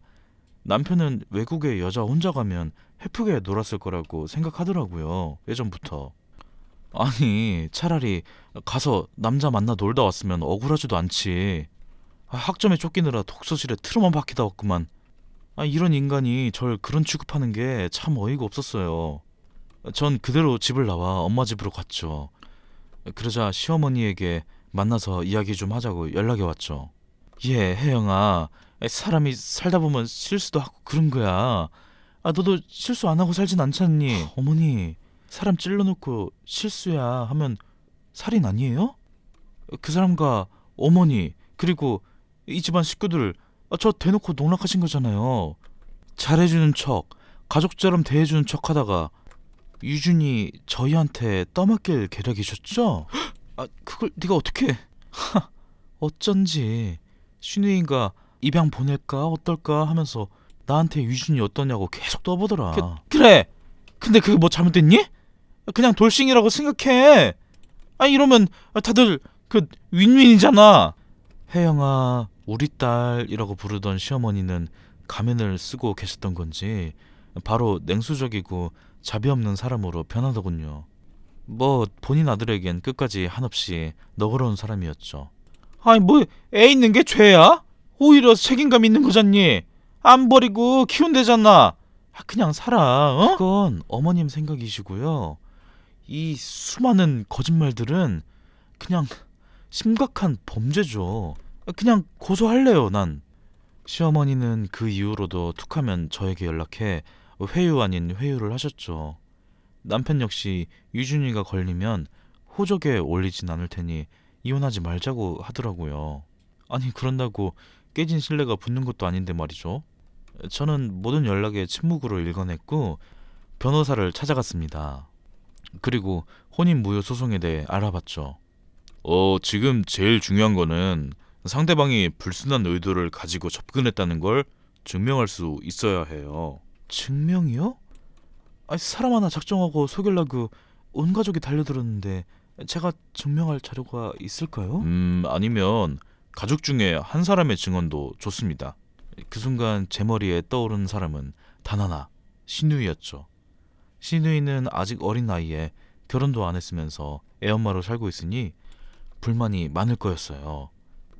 남편은 외국에 여자 혼자 가면 해프게 놀았을 거라고 생각하더라고요. 예전부터. 아니, 차라리 가서 남자 만나 놀다 왔으면 억울하지도 않지. 학점에 쫓기느라 독서실에 틀어만 박히다 왔구만. 이런 인간이 절 그런 취급하는 게 참 어이가 없었어요. 전 그대로 집을 나와 엄마 집으로 갔죠. 그러자 시어머니에게 만나서 이야기 좀 하자고 연락이 왔죠. 혜영아, 사람이 살다 보면 실수도 하고 그런 거야. 너도 실수 안 하고 살진 않잖니. 어머니, 사람 찔러놓고 실수야 하면 살인 아니에요? 그 사람과 어머니 그리고 이 집안 식구들 저 대놓고 농락하신 거잖아요. 잘해주는 척, 가족처럼 대해주는 척 하다가 유준이 저희한테 떠맡길 계략이셨죠? 그걸 네가 어떻게... 어쩐지 신우이가 입양 보낼까 어떨까 하면서 나한테 유준이 어떠냐고 계속 떠보더라. 그래. 근데 그게 뭐 잘못됐니? 그냥 돌싱이라고 생각해. 이러면 다들 그 윈윈이잖아. 혜영아, 우리 딸이라고 부르던 시어머니는 가면을 쓰고 계셨던 건지 바로 냉수적이고 자비 없는 사람으로 변하더군요. 뭐 본인 아들에겐 끝까지 한없이 너그러운 사람이었죠. 뭐 애 있는 게 죄야? 오히려 책임감 있는 거잖니. 안 버리고 키운대잖아. 그냥 살아. 어? 그건 어머님 생각이시고요. 이 수많은 거짓말들은 그냥 심각한 범죄죠. 그냥 고소할래요, 난. 시어머니는 그 이후로도 툭하면 저에게 연락해 회유 아닌 회유를 하셨죠. 남편 역시 유준이가 걸리면 호적에 올리진 않을 테니 이혼하지 말자고 하더라고요. 그런다고 깨진 신뢰가 붙는 것도 아닌데 말이죠. 저는 모든 연락에 침묵으로 일관했고 변호사를 찾아갔습니다. 그리고 혼인무효 소송에 대해 알아봤죠. 지금 제일 중요한 거는 상대방이 불순한 의도를 가지고 접근했다는 걸 증명할 수 있어야 해요. 증명이요? 사람 하나 작정하고 속이려고 온 가족이 달려들었는데 제가 증명할 자료가 있을까요? 아니면 가족 중에 한 사람의 증언도 좋습니다. 그 순간 제 머리에 떠오른 사람은 단 하나, 신우이였죠. 신우이는 아직 어린 나이에 결혼도 안 했으면서 애엄마로 살고 있으니 불만이 많을 거였어요.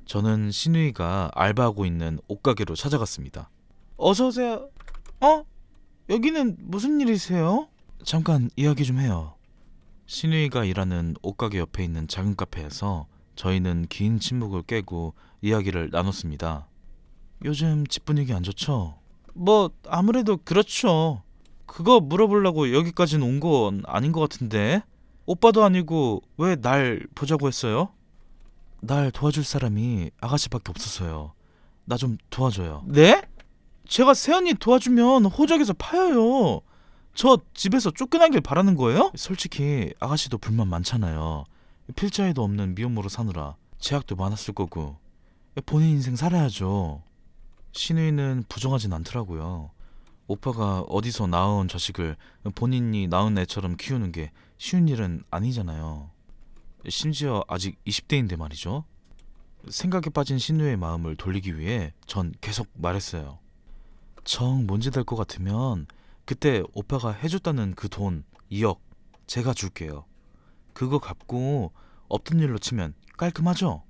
저는 신우이가 알바하고 있는 옷가게로 찾아갔습니다. 어서 오세요. 여기는 무슨 일이세요? 잠깐 이야기 좀 해요. 신우이가 일하는 옷가게 옆에 있는 작은 카페에서 저희는 긴 침묵을 깨고 이야기를 나눴습니다. 요즘 집 분위기 안 좋죠? 뭐 아무래도 그렇죠. 그거 물어보려고 여기까지는 온 건 아닌 것 같은데. 오빠도 아니고 왜 날 보자고 했어요? 날 도와줄 사람이 아가씨밖에 없었어요. 나 좀 도와줘요. 네? 제가 세연이 도와주면 호적에서 파여요. 저 집에서 쫓겨나길 바라는 거예요? 솔직히 아가씨도 불만 많잖아요. 필자에도 없는 미혼모로 사느라 제약도 많았을 거고 본인 인생 살아야죠. 신우이는 부정하진 않더라고요. 오빠가 어디서 낳아온 자식을 본인이 낳은 애처럼 키우는 게 쉬운 일은 아니잖아요. 심지어 아직 20대인데 말이죠. 생각에 빠진 신우의 마음을 돌리기 위해 전 계속 말했어요. 정 문제 될 것 같으면 그때 오빠가 해줬다는 그 돈 2억 제가 줄게요. 그거 갚고 없던 일로 치면 깔끔하죠?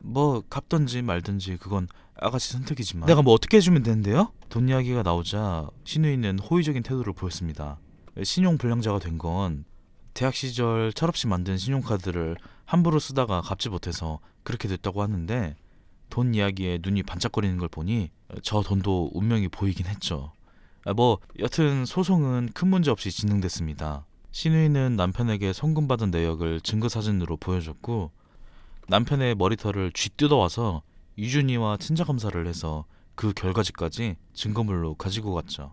뭐 갚던지 말든지 그건 아가씨 선택이지만 내가 뭐 어떻게 해주면 되는데요? 돈 이야기가 나오자 신우이는 호의적인 태도를 보였습니다. 신용불량자가 된 건 대학 시절 철없이 만든 신용카드를 함부로 쓰다가 갚지 못해서 그렇게 됐다고 하는데 돈 이야기에 눈이 반짝거리는 걸 보니 저 돈도 운명이 보이긴 했죠. 뭐 여튼 소송은 큰 문제 없이 진행됐습니다. 신우이는 남편에게 송금받은 내역을 증거사진으로 보여줬고 남편의 머리털을 쥐뜯어와서 유준이와 친자검사를 해서 그 결과지까지 증거물로 가지고 갔죠.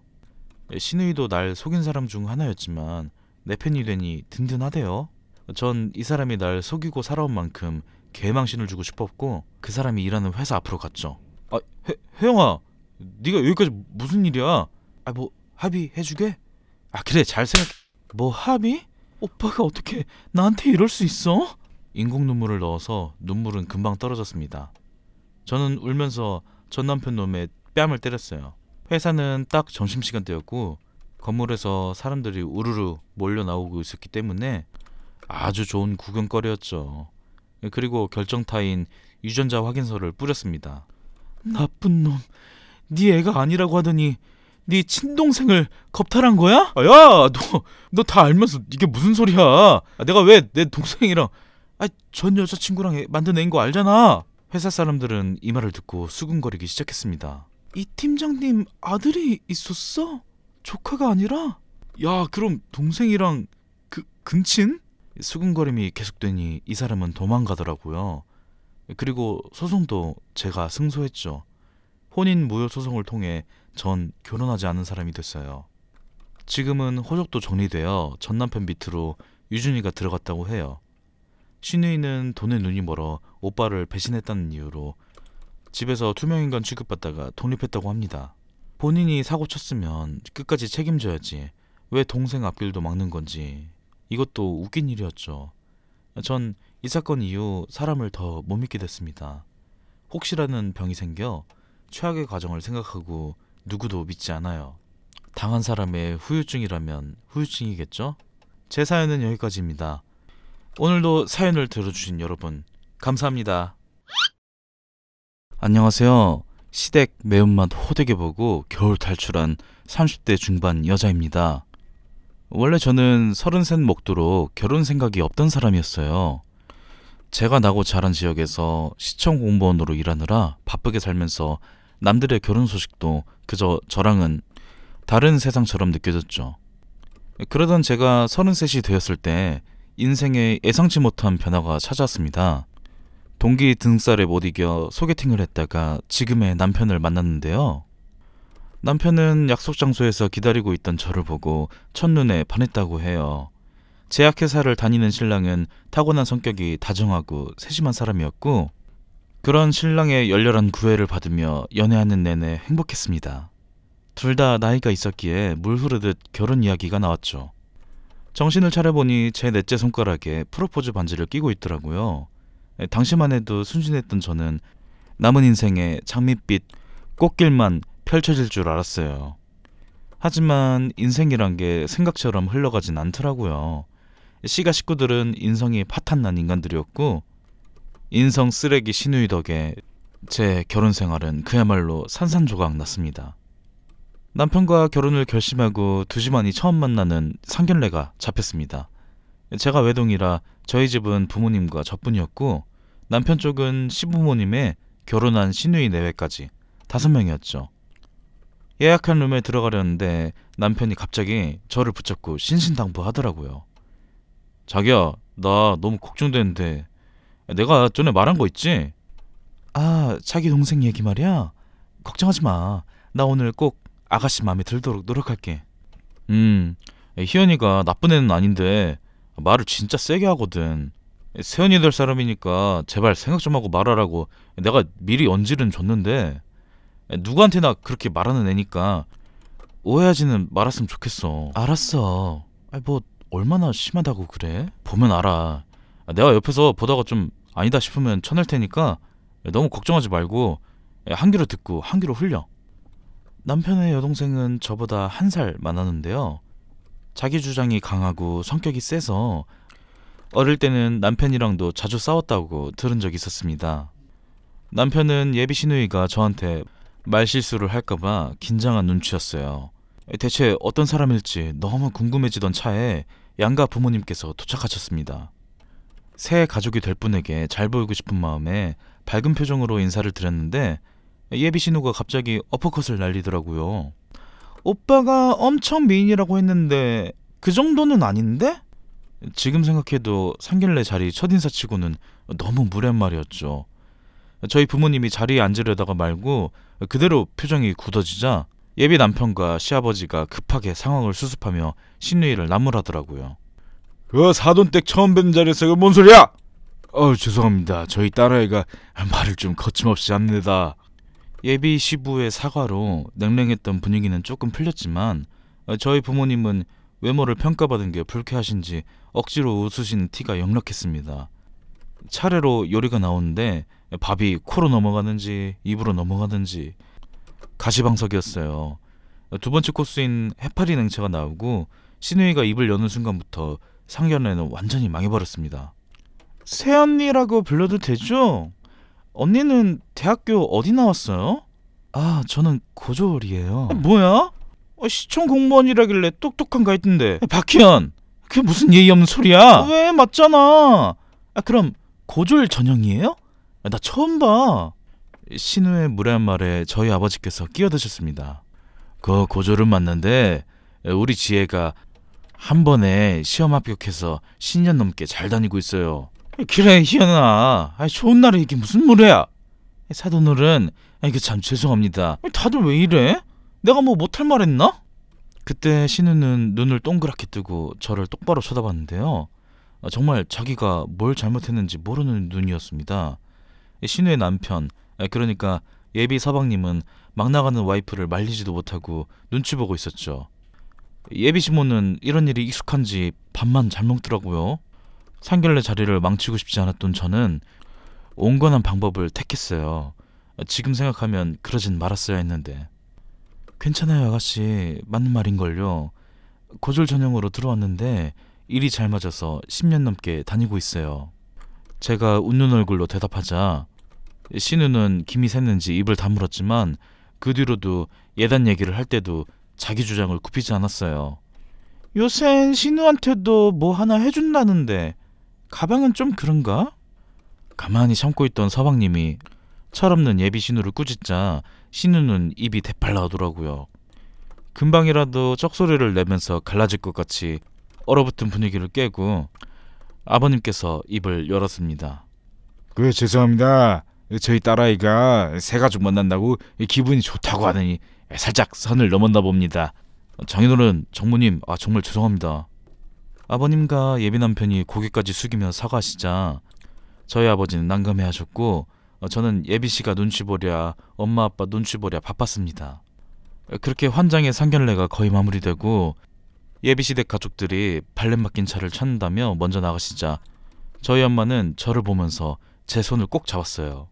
신우이도 날 속인 사람 중 하나였지만 내 편이 되니 든든하대요. 전 이 사람이 날 속이고 살아온 만큼 개망신을 주고 싶었고 그 사람이 일하는 회사 앞으로 갔죠. 아, 혜영아, 네가 여기까지 무슨 일이야? 아, 뭐 합의해주게? 아, 그래, 잘 생각. 뭐 합의? 오빠가 어떻게 나한테 이럴 수 있어? 인공 눈물을 넣어서 눈물은 금방 떨어졌습니다. 저는 울면서 전 남편 놈의 뺨을 때렸어요. 회사는 딱 점심시간대였고 건물에서 사람들이 우르르 몰려 나오고 있었기 때문에 아주 좋은 구경거리였죠. 그리고 결정타인 유전자 확인서를 뿌렸습니다. 나쁜 놈. 네 애가 아니라고 하더니 네 친동생을 겁탈한 거야? 아, 야, 너 다 알면서 이게 무슨 소리야? 아, 내가 왜 내 동생이랑 전 여자친구랑 만든 애인 거 알잖아. 회사 사람들은 이 말을 듣고 수근거리기 시작했습니다. 이 팀장님 아들이 있었어? 조카가 아니라? 야, 그럼 동생이랑 근친? 수근거림이 계속되니 이 사람은 도망가더라고요. 그리고 소송도 제가 승소했죠. 혼인 무효 소송을 통해 전 결혼하지 않은 사람이 됐어요. 지금은 호적도 정리되어 전 남편 밑으로 유준이가 들어갔다고 해요. 신우이는 돈에 눈이 멀어 오빠를 배신했다는 이유로 집에서 투명인간 취급받다가 독립했다고 합니다. 본인이 사고 쳤으면 끝까지 책임져야지 왜 동생 앞길도 막는 건지. 이것도 웃긴 일이었죠. 전 이 사건 이후 사람을 더 못 믿게 됐습니다. 혹시라는 병이 생겨 최악의 과정을 생각하고 누구도 믿지 않아요. 당한 사람의 후유증이라면 후유증이겠죠? 제 사연은 여기까지입니다. 오늘도 사연을 들어주신 여러분 감사합니다. 안녕하세요. 시댁 매운맛 호되게 보고 겨울 탈출한 30대 중반 여자입니다. 원래 저는 33 먹도록 결혼 생각이 없던 사람이었어요. 제가 나고 자란 지역에서 시청 공무원으로 일하느라 바쁘게 살면서 남들의 결혼 소식도 그저 저랑은 다른 세상처럼 느껴졌죠. 그러던 제가 33이 되었을 때 인생에 예상치 못한 변화가 찾아왔습니다. 동기 등살에 못 이겨 소개팅을 했다가 지금의 남편을 만났는데요. 남편은 약속 장소에서 기다리고 있던 저를 보고 첫눈에 반했다고 해요. 제약회사를 다니는 신랑은 타고난 성격이 다정하고 세심한 사람이었고 그런 신랑의 열렬한 구애를 받으며 연애하는 내내 행복했습니다. 둘 다 나이가 있었기에 물 흐르듯 결혼 이야기가 나왔죠. 정신을 차려보니 제 넷째 손가락에 프로포즈 반지를 끼고 있더라고요. 당시만 해도 순진했던 저는 남은 인생에 장밋빛 꽃길만 펼쳐질 줄 알았어요. 하지만 인생이란 게 생각처럼 흘러가진 않더라고요. 시가 식구들은 인성이 파탄난 인간들이었고 인성 쓰레기 신우이 덕에 제 결혼 생활은 그야말로 산산조각 났습니다. 남편과 결혼을 결심하고 2주 만이 처음 만나는 상견례가 잡혔습니다. 제가 외동이라 저희 집은 부모님과 저뿐이었고 남편 쪽은 시부모님에 결혼한 시누이 내외까지 5명이었죠. 예약한 룸에 들어가려는데 남편이 갑자기 저를 붙잡고 신신당부하더라고요. 자기야, 나 너무 걱정되는데 내가 전에 말한 거 있지? 아, 자기 동생 얘기 말이야? 걱정하지 마. 나 오늘 꼭 아가씨 마음에 들도록 노력할게. 희연이가 나쁜 애는 아닌데 말을 진짜 세게 하거든. 세연이 될 사람이니까 제발 생각 좀 하고 말하라고 내가 미리 언질은 줬는데 누구한테나 그렇게 말하는 애니까 오해하지는 말았으면 좋겠어. 알았어. 뭐 얼마나 심하다고 그래? 보면 알아. 내가 옆에서 보다가 좀 아니다 싶으면 쳐낼 테니까 너무 걱정하지 말고 한 귀로 듣고 한 귀로 흘려. 남편의 여동생은 저보다 1살 많았는데요. 자기 주장이 강하고 성격이 세서 어릴 때는 남편이랑도 자주 싸웠다고 들은 적이 있었습니다. 남편은 예비 시누이가 저한테 말실수를 할까봐 긴장한 눈치였어요. 대체 어떤 사람일지 너무 궁금해지던 차에 양가 부모님께서 도착하셨습니다. 새 가족이 될 분에게 잘 보이고 싶은 마음에 밝은 표정으로 인사를 드렸는데 예비 신우가 갑자기 어퍼컷을 날리더라고요. 오빠가 엄청 미인이라고 했는데 그 정도는 아닌데? 지금 생각해도 상견례 자리 첫인사치고는 너무 무례한 말이었죠. 저희 부모님이 자리에 앉으려다가 말고 그대로 표정이 굳어지자 예비 남편과 시아버지가 급하게 상황을 수습하며 신우이를 나무라더라고요. 그 사돈댁 처음 뵙는 자리에서 이거 뭔 소리야? 죄송합니다. 저희 딸아이가 말을 좀 거침없이 합니다. 예비 시부의 사과로 냉랭했던 분위기는 조금 풀렸지만 저희 부모님은 외모를 평가받은 게 불쾌하신지 억지로 웃으시는 티가 역력했습니다. 차례로 요리가 나오는데 밥이 코로 넘어가는지 입으로 넘어가는지 가시방석이었어요. 두 번째 코스인 해파리 냉채가 나오고 신우이가 입을 여는 순간부터 상견례는 완전히 망해버렸습니다. 새언니라고 불러도 되죠? 언니는 대학교 어디 나왔어요? 아, 저는 고졸이에요. 뭐야? 시청 공무원이라길래 똑똑한가 했던데. 박희연, 그게 무슨 예의 없는 소리야? 왜, 맞잖아. 그럼 고졸 전형이에요? 나 처음 봐. 신우의 무례한 말에 저희 아버지께서 끼어드셨습니다. 그 고졸은 맞는데 우리 지혜가 한 번에 시험 합격해서 10년 넘게 잘 다니고 있어요. 그래, 희연아. 좋은 날에 이게 무슨 무례야. 사돈어른, 이거 참 죄송합니다. 다들 왜 이래? 내가 뭐 못할 말 했나? 그때 신우는 눈을 동그랗게 뜨고 저를 똑바로 쳐다봤는데요. 정말 자기가 뭘 잘못했는지 모르는 눈이었습니다. 신우의 남편, 그러니까 예비 서방님은 막 나가는 와이프를 말리지도 못하고 눈치 보고 있었죠. 예비 시모는 이런 일이 익숙한지 밥만 잘 먹더라고요. 상견례 자리를 망치고 싶지 않았던 저는 온건한 방법을 택했어요. 지금 생각하면 그러진 말았어야 했는데. 괜찮아요, 아가씨. 맞는 말인걸요. 고졸 전형으로 들어왔는데 일이 잘 맞아서 10년 넘게 다니고 있어요. 제가 웃는 얼굴로 대답하자 신우는 김이 샜는지 입을 다물었지만 그 뒤로도 예단 얘기를 할 때도 자기 주장을 굽히지 않았어요. 요샌 신우한테도 뭐 하나 해준다는데 가방은 좀 그런가? 가만히 참고 있던 서방님이 철없는 예비 신우를 꾸짖자 신우는 입이 대팔 나오더라고요. 금방이라도 쩍소리를 내면서 갈라질 것 같이 얼어붙은 분위기를 깨고 아버님께서 입을 열었습니다. 그 죄송합니다. 저희 딸아이가 새 가족 만난다고 기분이 좋다고 하더니 살짝 선을 넘었나 봅니다. 장인어른, 정모님, 정말 죄송합니다. 아버님과 예비 남편이 고개까지 숙이며 사과하시자 저희 아버지는 난감해하셨고 저는 예비 씨가 눈치 보랴 엄마 아빠 눈치 보랴 바빴습니다. 그렇게 환장의 상견례가 거의 마무리되고 예비 씨 댁 가족들이 발렛 맡긴 차를 찾는다며 먼저 나가시자 저희 엄마는 저를 보면서 제 손을 꼭 잡았어요.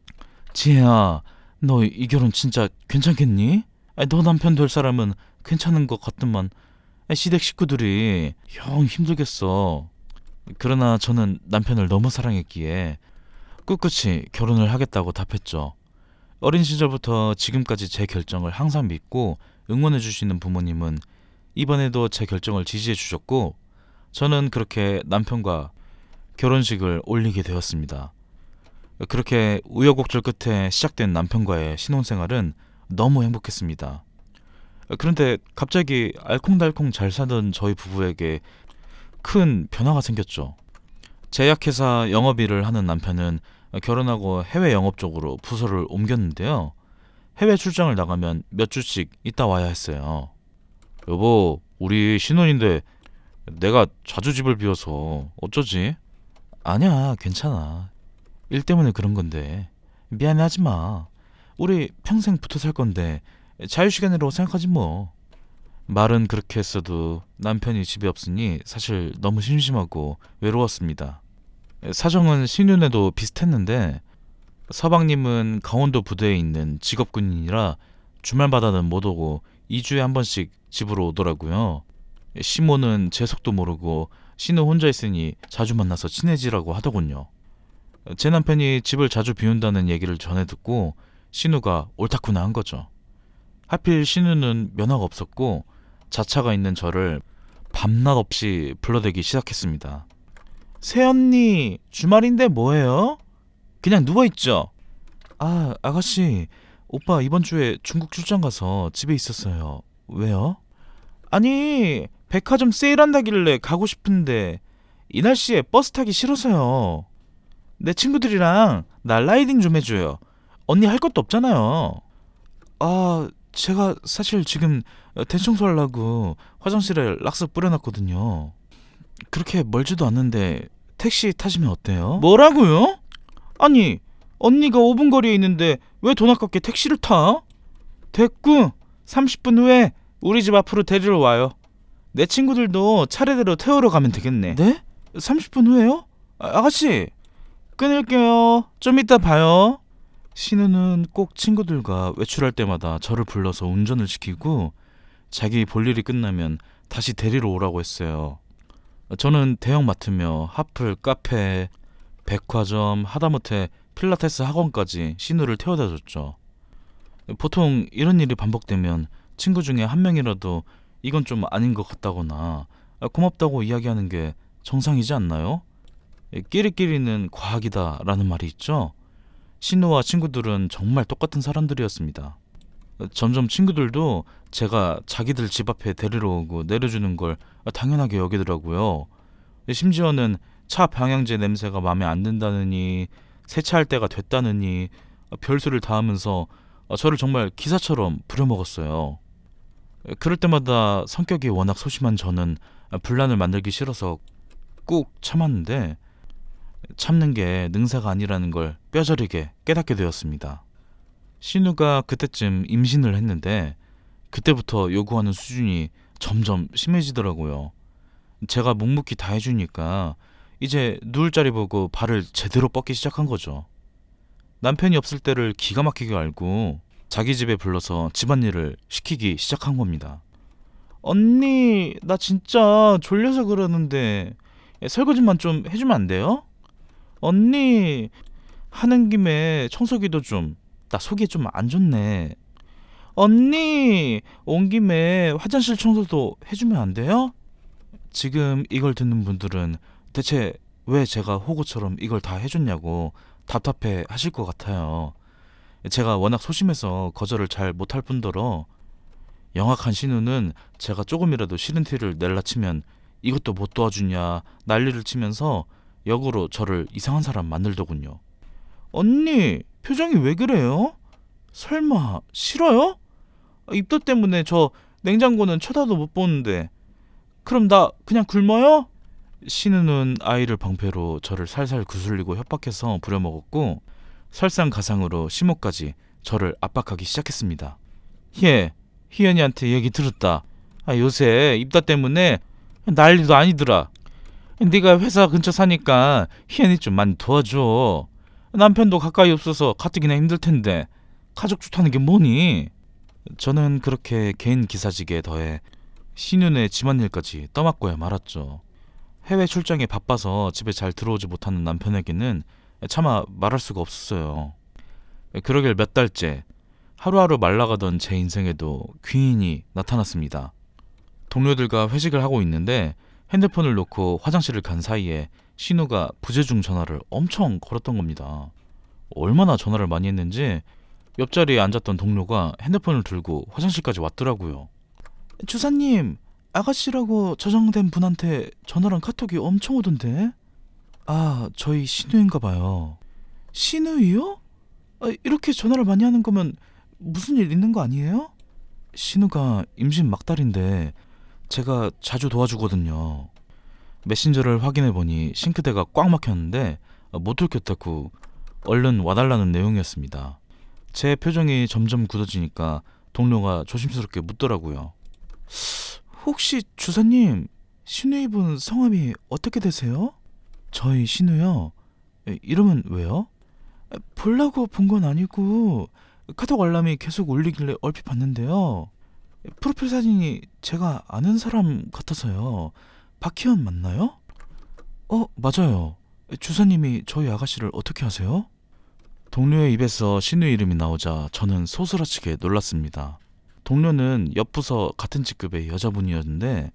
지혜야, 너 이 결혼 진짜 괜찮겠니? 너 남편 될 사람은 괜찮은 것 같더만 시댁 식구들이 영 힘들겠어. 그러나 저는 남편을 너무 사랑했기에 꿋꿋이 결혼을 하겠다고 답했죠. 어린 시절부터 지금까지 제 결정을 항상 믿고 응원해 주시는 부모님은 이번에도 제 결정을 지지해 주셨고 저는 그렇게 남편과 결혼식을 올리게 되었습니다. 그렇게 우여곡절 끝에 시작된 남편과의 신혼생활은 너무 행복했습니다. 그런데 갑자기 알콩달콩 잘 사던 저희 부부에게 큰 변화가 생겼죠. 제약회사 영업일을 하는 남편은 결혼하고 해외 영업 쪽으로 부서를 옮겼는데요. 해외 출장을 나가면 몇 주씩 있다 와야 했어요. 여보, 우리 신혼인데 내가 자주 집을 비워서 어쩌지? 아니야, 괜찮아. 일 때문에 그런 건데 미안해하지 마. 우리 평생 붙어 살 건데 자유시간이라고 생각하지 뭐. 말은 그렇게 했어도 남편이 집에 없으니 사실 너무 심심하고 외로웠습니다. 사정은 신윤에도 비슷했는데 서방님은 강원도 부대에 있는 직업군인이라 주말마다는 못 오고 2주에 한 번씩 집으로 오더라고요. 시모는 제 속도 모르고 신우 혼자 있으니 자주 만나서 친해지라고 하더군요. 제 남편이 집을 자주 비운다는 얘기를 전해 듣고 신우가 옳다구나 한 거죠. 하필 신우는 면허가 없었고 자차가 있는 저를 밤낮 없이 불러대기 시작했습니다. 새언니, 주말인데 뭐해요? 그냥 누워있죠? 아가씨, 오빠 이번 주에 중국 출장 가서 집에 있었어요. 왜요? 아니, 백화점 세일한다길래 가고 싶은데 이 날씨에 버스 타기 싫어서요. 내 친구들이랑 나 라이딩 좀 해줘요. 언니 할 것도 없잖아요. 제가 사실 지금 대청소하려고 화장실에 락스 뿌려놨거든요. 그렇게 멀지도 않는데 택시 타시면 어때요? 뭐라고요? 아니, 언니가 5분 거리에 있는데 왜 돈 아깝게 택시를 타? 됐고 30분 후에 우리 집 앞으로 데리러 와요. 내 친구들도 차례대로 태우러 가면 되겠네. 네? 30분 후에요? 아가씨 끊을게요. 좀 이따 봐요. 신우는 꼭 친구들과 외출할 때마다 저를 불러서 운전을 시키고 자기 볼 일이 끝나면 다시 데리러 오라고 했어요. 저는 대형마트며 하플, 카페, 백화점, 하다못해 필라테스 학원까지 신우를 태워다 줬죠. 보통 이런 일이 반복되면 친구 중에 한 명이라도 이건 좀 아닌 것 같다거나 고맙다고 이야기하는 게 정상이지 않나요? 끼리끼리는 과학이다 라는 말이 있죠. 신우와 친구들은 정말 똑같은 사람들이었습니다. 점점 친구들도 제가 자기들 집 앞에 데리러 오고 내려주는 걸 당연하게 여기더라고요. 심지어는 차 방향제 냄새가 마음에 안 든다느니 세차할 때가 됐다느니 별소리를 다 하면서 저를 정말 기사처럼 부려먹었어요. 그럴 때마다 성격이 워낙 소심한 저는 분란을 만들기 싫어서 꾹 참았는데 참는 게 능사가 아니라는 걸 뼈저리게 깨닫게 되었습니다. 신우가 그때쯤 임신을 했는데 그때부터 요구하는 수준이 점점 심해지더라고요. 제가 묵묵히 다 해주니까 이제 누울 자리 보고 발을 제대로 뻗기 시작한 거죠. 남편이 없을 때를 기가 막히게 알고 자기 집에 불러서 집안일을 시키기 시작한 겁니다. 언니, 나 진짜 졸려서 그러는데 설거지만 좀 해주면 안 돼요? 언니, 하는 김에 청소기도 좀. 나 속이 좀 안 좋네. 언니, 온 김에 화장실 청소도 해주면 안 돼요? 지금 이걸 듣는 분들은 대체 왜 제가 호구처럼 이걸 다 해줬냐고 답답해 하실 것 같아요. 제가 워낙 소심해서 거절을 잘 못할 뿐더러 영악한 신우는 제가 조금이라도 싫은 티를 낼라 치면 이것도 못 도와주냐 난리를 치면서 역으로 저를 이상한 사람 만들더군요. 언니, 표정이 왜 그래요? 설마 싫어요? 입덧 때문에 저 냉장고는 쳐다도 못 보는데 그럼 나 그냥 굶어요? 신우는 아이를 방패로 저를 살살 구슬리고 협박해서 부려먹었고 설상가상으로 시모까지 저를 압박하기 시작했습니다. 희연이한테 얘기 들었다. 요새 입덧 때문에 난리도 아니더라. 네가 회사 근처 사니까 희연이 좀 많이 도와줘. 남편도 가까이 없어서 가뜩이나 힘들텐데 가족 좋다는 게 뭐니? 저는 그렇게 개인 기사직에 더해 신윤의 집안일까지 떠맡고야 말았죠. 해외 출장에 바빠서 집에 잘 들어오지 못하는 남편에게는 차마 말할 수가 없었어요. 그러길 몇 달째 하루하루 말라가던 제 인생에도 귀인이 나타났습니다. 동료들과 회식을 하고 있는데 핸드폰을 놓고 화장실을 간 사이에 신우가 부재중 전화를 엄청 걸었던 겁니다. 얼마나 전화를 많이 했는지 옆자리에 앉았던 동료가 핸드폰을 들고 화장실까지 왔더라고요. 주사님, 아가씨라고 저장된 분한테 전화랑 카톡이 엄청 오던데? 저희 신우인가 봐요. 신우이요? 이렇게 전화를 많이 하는 거면 무슨 일 있는 거 아니에요? 신우가 임신 막달인데 제가 자주 도와주거든요. 메신저를 확인해보니 싱크대가 꽉 막혔는데 못 들켰다고 얼른 와달라는 내용이었습니다. 제 표정이 점점 굳어지니까 동료가 조심스럽게 묻더라고요. 혹시 주사님, 신우이분 성함이 어떻게 되세요? 저희 신우요. 이름은 왜요? 보려고 본 건 아니고 카톡 알람이 계속 울리길래 얼핏 봤는데요. 프로필 사진이 제가 아는 사람 같아서요. 박희연 맞나요? 맞아요. 주사님이 저희 아가씨를 어떻게 아세요? 동료의 입에서 신우 이름이 나오자 저는 소스라치게 놀랐습니다. 동료는 옆 부서 같은 직급의 여자분이었는데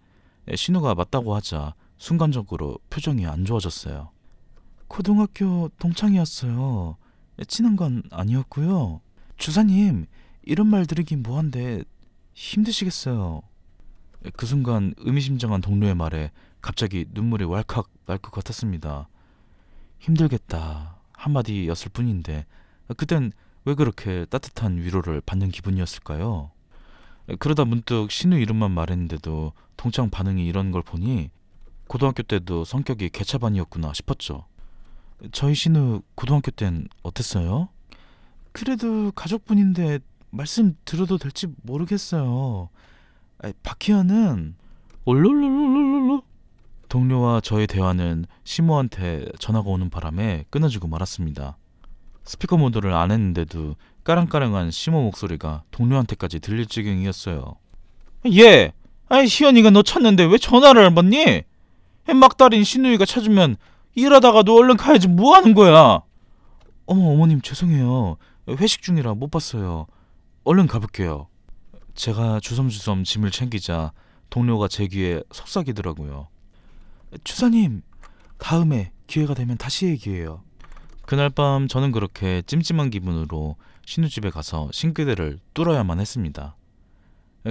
신우가 맞다고 하자 순간적으로 표정이 안 좋아졌어요. 고등학교 동창이었어요. 친한 건 아니었고요. 주사님, 이런 말 드리긴 뭐한데 힘드시겠어요. 그 순간 의미심장한 동료의 말에 갑자기 눈물이 왈칵 날 것 같았습니다. 힘들겠다 한마디였을 뿐인데 그땐 왜 그렇게 따뜻한 위로를 받는 기분이었을까요? 그러다 문득 신우 이름만 말했는데도 동창 반응이 이런 걸 보니 고등학교 때도 성격이 개차반이었구나 싶었죠. 저희 신우 고등학교 땐 어땠어요? 그래도 가족분인데 말씀 드려도 될지 모르겠어요. 박희연은 올롤롤롤롤롤 동료와 저의 대화는 시모한테 전화가 오는 바람에 끊어지고 말았습니다. 스피커 모드를 안 했는데도 까랑까랑한 시모 목소리가 동료한테까지 들릴 지경이었어요. 얘! 희연이가 너 찾는데 왜 전화를 안 받니? 막달인 신우이가 찾으면 일하다가도 얼른 가야지 뭐 하는 거야? 어머님 죄송해요. 회식 중이라 못 봤어요. 얼른 가볼게요. 제가 주섬주섬 짐을 챙기자 동료가 제 귀에 속삭이더라고요. 주사님, 다음에 기회가 되면 다시 얘기해요. 그날 밤 저는 그렇게 찜찜한 기분으로 신우 집에 가서 싱크대를 뚫어야만 했습니다.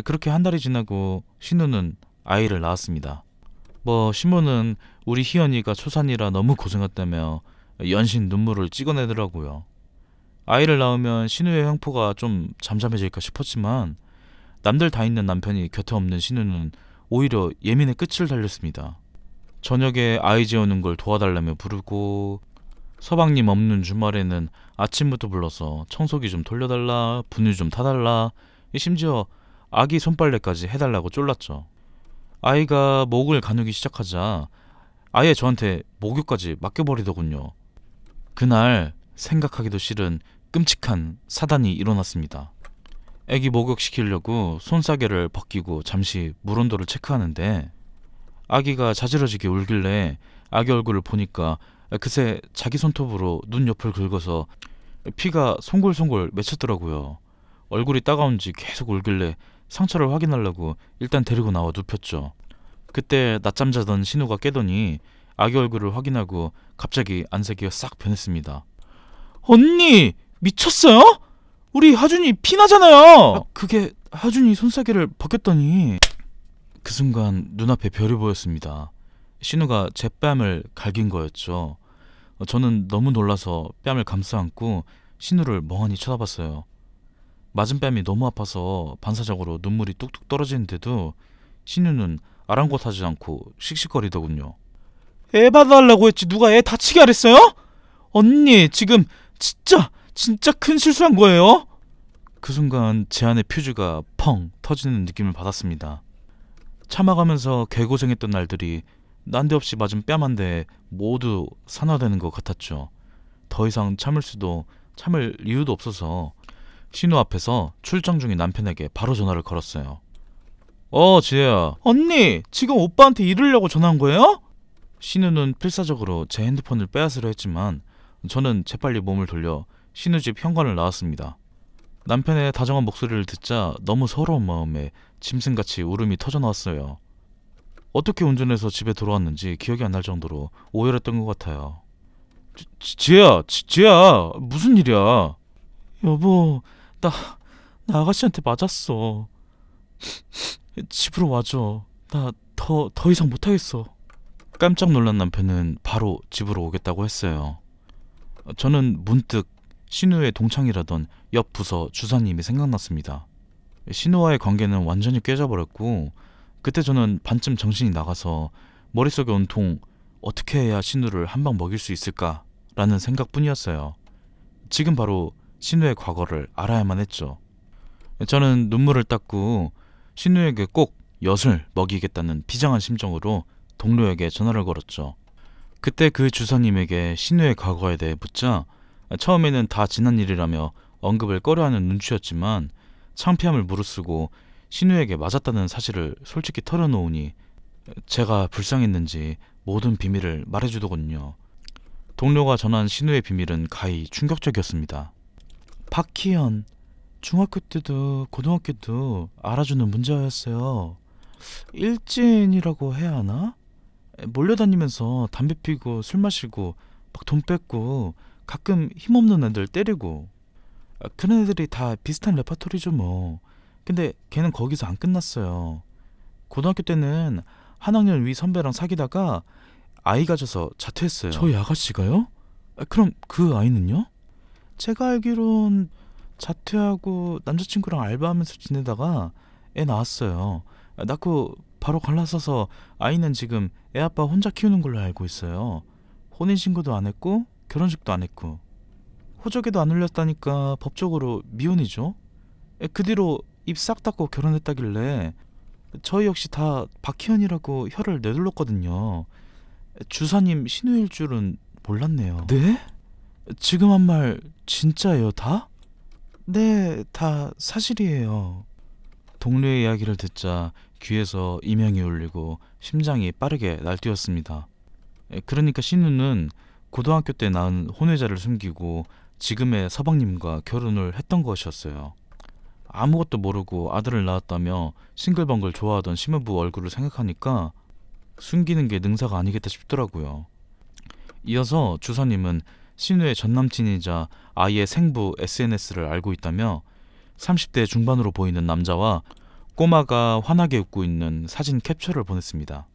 그렇게 한 달이 지나고 신우는 아이를 낳았습니다. 시모는 우리 희연이가 초산이라 너무 고생했다며 연신 눈물을 찍어내더라고요. 아이를 낳으면 신우의 형포가 좀 잠잠해질까 싶었지만 남들 다 있는 남편이 곁에 없는 신우는 오히려 예민의 끝을 달렸습니다. 저녁에 아이 재우는 걸 도와달라며 부르고 서방님 없는 주말에는 아침부터 불러서 청소기 좀 돌려달라, 분유 좀 타달라, 심지어 아기 손빨래까지 해달라고 쫄랐죠. 아이가 목을 가누기 시작하자 아예 저한테 목욕까지 맡겨버리더군요. 그날 생각하기도 싫은 끔찍한 사단이 일어났습니다. 애기 목욕시키려고 손싸개를 벗기고 잠시 물 온도를 체크하는데 아기가 자지러지게 울길래 아기 얼굴을 보니까 그새 자기 손톱으로 눈 옆을 긁어서 피가 송골송골 맺혔더라고요. 얼굴이 따가운지 계속 울길래 상처를 확인하려고 일단 데리고 나와 눕혔죠. 그때 낮잠 자던 신우가 깨더니 아기 얼굴을 확인하고 갑자기 안색이 싹 변했습니다. 언니! 미쳤어요? 우리 하준이 피나잖아요! 그게 하준이 손싸개를 벗겼더니 그 순간 눈앞에 별이 보였습니다. 신우가 제 뺨을 갈긴 거였죠. 저는 너무 놀라서 뺨을 감싸 안고 신우를 멍하니 쳐다봤어요. 맞은 뺨이 너무 아파서 반사적으로 눈물이 뚝뚝 떨어지는데도 신우는 아랑곳하지 않고 씩씩거리더군요. 애 봐달라고 했지 누가 애 다치게 하랬어요? 언니 지금 진짜 큰 실수한 거예요? 그 순간 제 안의 퓨즈가 펑 터지는 느낌을 받았습니다. 참아가면서 개고생했던 날들이 난데없이 맞은 뺨 한 대에 모두 산화되는 것 같았죠. 더 이상 참을 이유도 없어서 신우 앞에서 출장 중인 남편에게 바로 전화를 걸었어요. 지혜야. 언니 지금 오빠한테 이르려고 전화한 거예요? 신우는 필사적으로 제 핸드폰을 빼앗으려 했지만 저는 재빨리 몸을 돌려 신우 집 현관을 나왔습니다. 남편의 다정한 목소리를 듣자 너무 서러운 마음에 짐승같이 울음이 터져나왔어요. 어떻게 운전해서 집에 돌아왔는지 기억이 안 날 정도로 오열했던 것 같아요. 지혜야 무슨 일이야? 여보 나 아가씨한테 맞았어. 집으로 와줘. 나 더 이상 못하겠어. 깜짝 놀란 남편은 바로 집으로 오겠다고 했어요. 저는 문득 신우의 동창이라던 옆 부서 주사님이 생각났습니다. 신우와의 관계는 완전히 깨져버렸고 그때 저는 반쯤 정신이 나가서 머릿속에 온통 어떻게 해야 신우를 한 방 먹일 수 있을까라는 생각뿐이었어요. 지금 바로 신우의 과거를 알아야만 했죠. 저는 눈물을 닦고 신우에게 꼭 엿을 먹이겠다는 비장한 심정으로 동료에게 전화를 걸었죠. 그때 그 주사님에게 신우의 과거에 대해 묻자 처음에는 다 지난 일이라며 언급을 꺼려하는 눈치였지만 창피함을 무릅쓰고 신우에게 맞았다는 사실을 솔직히 털어놓으니 제가 불쌍했는지 모든 비밀을 말해주더군요. 동료가 전한 신우의 비밀은 가히 충격적이었습니다. 박희연, 중학교 때도 고등학교도 알아주는 문제였어요. 일진이라고 해야 하나? 몰려다니면서 담배 피고 술 마시고 막 돈 뺏고 가끔 힘없는 애들 때리고 그런 애들이 다 비슷한 레파토리죠 뭐. 근데 걔는 거기서 안 끝났어요. 고등학교 때는 한 학년 위 선배랑 사귀다가 아이 가져서 자퇴했어요. 저희 아가씨가요? 그럼 그 아이는요? 제가 알기론 자퇴하고 남자친구랑 알바하면서 지내다가 애 낳았어요. 낳고 바로 갈라서서 아이는 지금 애 아빠 혼자 키우는 걸로 알고 있어요. 혼인신고도 안 했고 결혼식도 안 했고 호적에도 안 올렸다니까 법적으로 미혼이죠. 그 뒤로 입 싹 닫고 결혼했다길래 저희 역시 다 박희연이라고 혀를 내둘렀거든요. 주사님 신우일 줄은 몰랐네요. 네? 지금 한 말 진짜예요 다? 네, 다 사실이에요. 동료의 이야기를 듣자 귀에서 이명이 울리고 심장이 빠르게 날뛰었습니다. 그러니까 신우는 고등학교 때 낳은 혼외자를 숨기고 지금의 서방님과 결혼을 했던 것이었어요. 아무것도 모르고 아들을 낳았다며 싱글벙글 좋아하던 신우부 얼굴을 생각하니까 숨기는 게 능사가 아니겠다 싶더라고요. 이어서 주사님은 신우의 전남친이자 아이의 생부 SNS를 알고 있다며 30대 중반으로 보이는 남자와 꼬마가 환하게 웃고 있는 사진 캡처를 보냈습니다.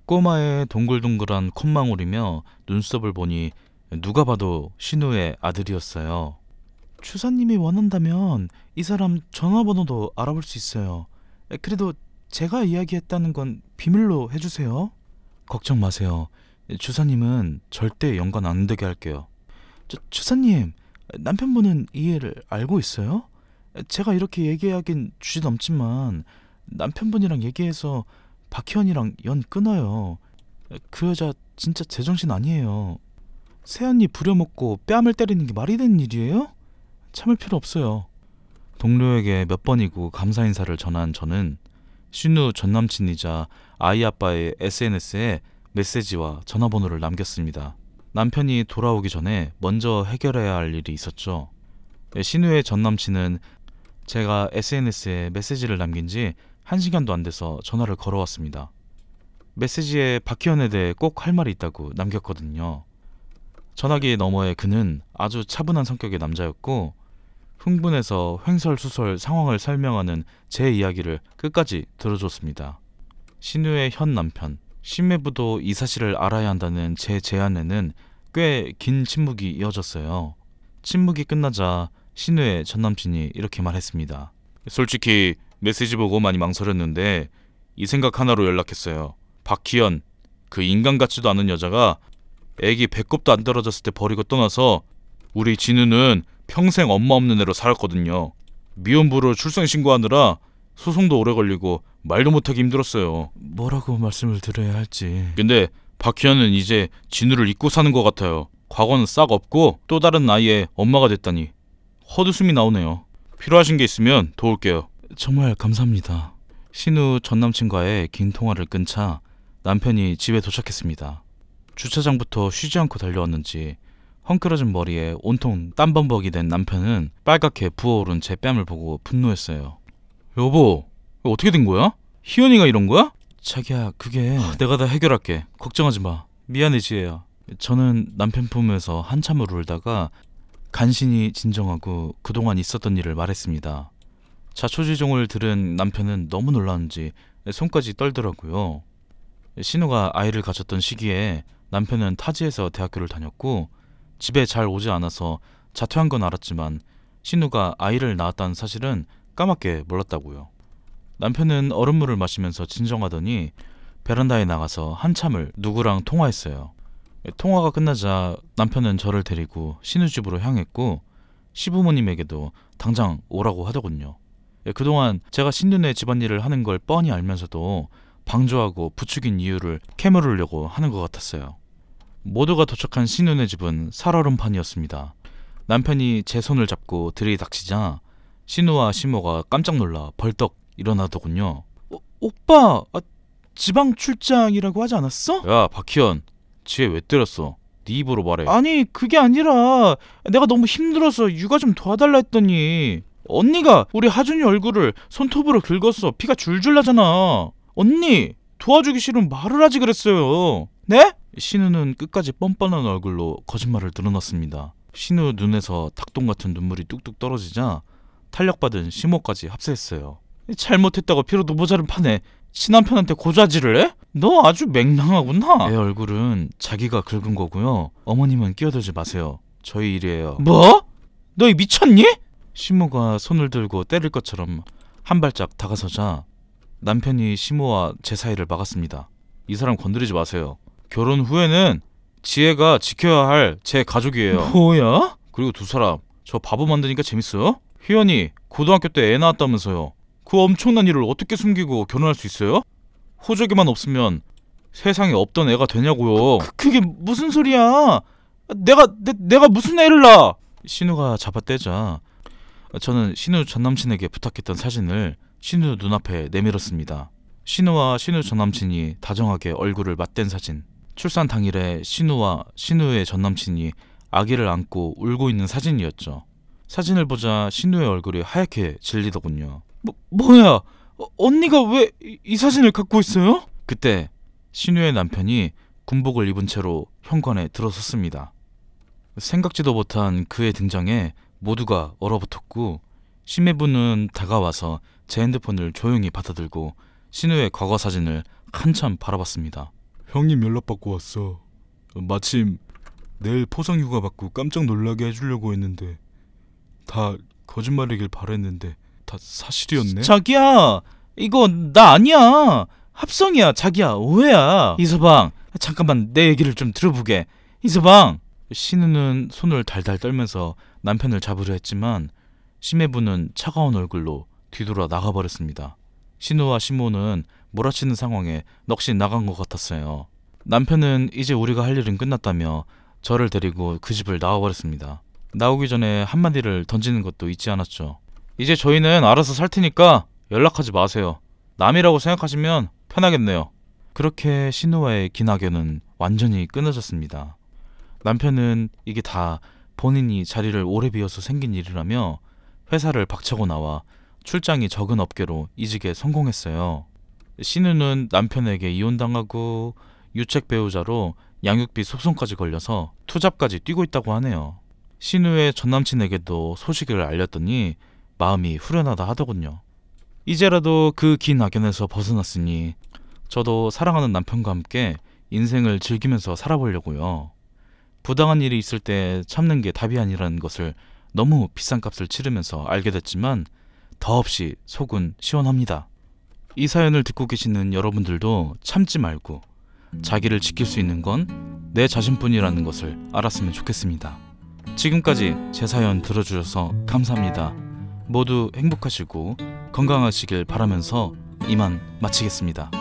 꼬마의 동글동글한 콧망울이며 눈썹을 보니 누가 봐도 신우의 아들이었어요. 주사님이 원한다면 이 사람 전화번호도 알아볼 수 있어요. 그래도 제가 이야기했다는 건 비밀로 해주세요. 걱정 마세요. 주사님은 절대 연관 안 되게 할게요. 주사님, 남편분은 이 일을 알고 있어요? 제가 이렇게 얘기하긴 주제넘지만 남편분이랑 얘기해서 박희연이랑 연 끊어요. 그 여자 진짜 제정신 아니에요. 새언니 부려먹고 뺨을 때리는 게 말이 되는 일이에요? 참을 필요 없어요. 동료에게 몇 번이고 감사 인사를 전한 저는 신우 전남친이자 아이 아빠의 SNS에 메시지와 전화번호를 남겼습니다. 남편이 돌아오기 전에 먼저 해결해야 할 일이 있었죠. 신우의 전남친은 제가 SNS에 메시지를 남긴 지 1시간도 안 돼서 전화를 걸어왔습니다. 메시지에 박희연에 대해 꼭 할 말이 있다고 남겼거든요. 전화기 너머의 그는 아주 차분한 성격의 남자였고 흥분해서 횡설수설 상황을 설명하는 제 이야기를 끝까지 들어줬습니다. 신우의 현 남편, 신매부도 이 사실을 알아야 한다는 제 제안에는 꽤 긴 침묵이 이어졌어요. 침묵이 끝나자 신우의 전남친이 이렇게 말했습니다. 솔직히 메시지 보고 많이 망설였는데 이 생각 하나로 연락했어요. 박희연, 그 인간 같지도 않은 여자가 애기 배꼽도 안 떨어졌을 때 버리고 떠나서 우리 진우는 평생 엄마 없는 애로 살았거든요. 미혼부로 출생신고하느라 소송도 오래 걸리고 말도 못하기 힘들었어요. 뭐라고 말씀을 드려야 할지. 근데 박희연은 이제 진우를 잊고 사는 것 같아요. 과거는 싹 없고 또 다른 아이의 엄마가 됐다니 헛웃음이 나오네요. 필요하신 게 있으면 도울게요. 정말 감사합니다. 신우 전남친과의 긴 통화를 끊자 남편이 집에 도착했습니다. 주차장부터 쉬지 않고 달려왔는지 헝클어진 머리에 온통 땀범벅이 된 남편은 빨갛게 부어오른 제 뺨을 보고 분노했어요. 여보, 어떻게 된 거야? 희연이가 이런 거야? 자기야, 그게 내가 다 해결할게. 걱정하지 마. 미안해, 지혜야. 저는 남편 품에서 한참을 울다가 간신히 진정하고 그동안 있었던 일을 말했습니다. 자초지종을 들은 남편은 너무 놀랐는지 손까지 떨더라고요. 신우가 아이를 가졌던 시기에 남편은 타지에서 대학교를 다녔고 집에 잘 오지 않아서 자퇴한 건 알았지만 신우가 아이를 낳았다는 사실은 까맣게 몰랐다고요. 남편은 얼음물을 마시면서 진정하더니 베란다에 나가서 한참을 누구랑 통화했어요. 통화가 끝나자 남편은 저를 데리고 신우 집으로 향했고 시부모님에게도 당장 오라고 하더군요. 그동안 제가 신우네 집안일을 하는 걸 뻔히 알면서도 방조하고 부추긴 이유를 캐물으려고 하는 것 같았어요. 모두가 도착한 신우네 집은 살얼음판이었습니다. 남편이 제 손을 잡고 들이닥치자 신우와 시모가 깜짝 놀라 벌떡 일어나더군요. 오빠, 지방 출장이라고 하지 않았어? 야, 박희연, 지혜 왜 때렸어? 네 입으로 말해. 아니, 그게 아니라 내가 너무 힘들어서 육아 좀 도와달라 했더니 언니가 우리 하준이 얼굴을 손톱으로 긁었어. 피가 줄줄 나잖아. 언니, 도와주기 싫으면 말을 하지 그랬어요. 네? 신우는 끝까지 뻔뻔한 얼굴로 거짓말을 늘어놨습니다. 신우 눈에서 닭똥 같은 눈물이 뚝뚝 떨어지자 탄력받은 시모까지 합세했어요. 잘못했다고 피로도 모자른 판에 친남편한테 고자질을 해? 너 아주 맹랑하구나. 애 얼굴은 자기가 긁은 거고요. 어머님은 끼어들지 마세요. 저희 일이에요. 뭐? 너 미쳤니? 시모가 손을 들고 때릴 것처럼 한 발짝 다가서자 남편이 시모와 제 사이를 막았습니다. 이 사람 건드리지 마세요. 결혼 후에는 지혜가 지켜야 할 제 가족이에요. 뭐야? 그리고 두 사람 저 바보 만드니까 재밌어요? 희연이 고등학교 때 애 낳았다면서요. 그 엄청난 일을 어떻게 숨기고 결혼할 수 있어요? 호적에만 없으면 세상에 없던 애가 되냐고요. 그게 무슨 소리야? 내가 무슨 애를 낳아? 신우가 잡아떼자 저는 신우 전남친에게 부탁했던 사진을 신우 눈앞에 내밀었습니다. 신우와 신우 전남친이 다정하게 얼굴을 맞댄 사진. 출산 당일에 신우와 신우의 전남친이 아기를 안고 울고 있는 사진이었죠. 사진을 보자 신우의 얼굴이 하얗게 질리더군요. 뭐야? 언니가 왜 이 사진을 갖고 있어요? 그때 신우의 남편이 군복을 입은 채로 현관에 들어섰습니다. 생각지도 못한 그의 등장에 모두가 얼어붙었고 심해부는 다가와서 제 핸드폰을 조용히 받아들고 신우의 과거 사진을 한참 바라봤습니다. 형님 연락받고 왔어. 마침 내일 포상휴가 받고 깜짝 놀라게 해주려고 했는데 다 거짓말이길 바랬는데 다 사실이었네. 자기야, 이거 나 아니야. 합성이야. 자기야, 오해야. 이서방, 잠깐만 내 얘기를 좀 들어보게. 이서방. 신우는 손을 달달 떨면서 남편을 잡으려 했지만 심해부는 차가운 얼굴로 뒤돌아 나가버렸습니다. 신우와 시모는 몰아치는 상황에 넋이 나간 것 같았어요. 남편은 이제 우리가 할 일은 끝났다며 저를 데리고 그 집을 나와버렸습니다. 나오기 전에 한마디를 던지는 것도 잊지 않았죠. 이제 저희는 알아서 살 테니까 연락하지 마세요. 남이라고 생각하시면 편하겠네요. 그렇게 신우와의 긴 악연은 완전히 끊어졌습니다. 남편은 이게 다 본인이 자리를 오래 비워서 생긴 일이라며 회사를 박차고 나와 출장이 적은 업계로 이직에 성공했어요. 신우는 남편에게 이혼당하고 유책 배우자로 양육비 소송까지 걸려서 투잡까지 뛰고 있다고 하네요. 신우의 전남친에게도 소식을 알렸더니 마음이 후련하다 하더군요. 이제라도 그 긴 악연에서 벗어났으니 저도 사랑하는 남편과 함께 인생을 즐기면서 살아보려고요. 부당한 일이 있을 때 참는 게 답이 아니라는 것을 너무 비싼 값을 치르면서 알게 됐지만 더없이 속은 시원합니다. 이 사연을 듣고 계시는 여러분들도 참지 말고 자기를 지킬 수 있는 건 내 자신뿐이라는 것을 알았으면 좋겠습니다. 지금까지 제 사연 들어주셔서 감사합니다. 모두 행복하시고 건강하시길 바라면서 이만 마치겠습니다.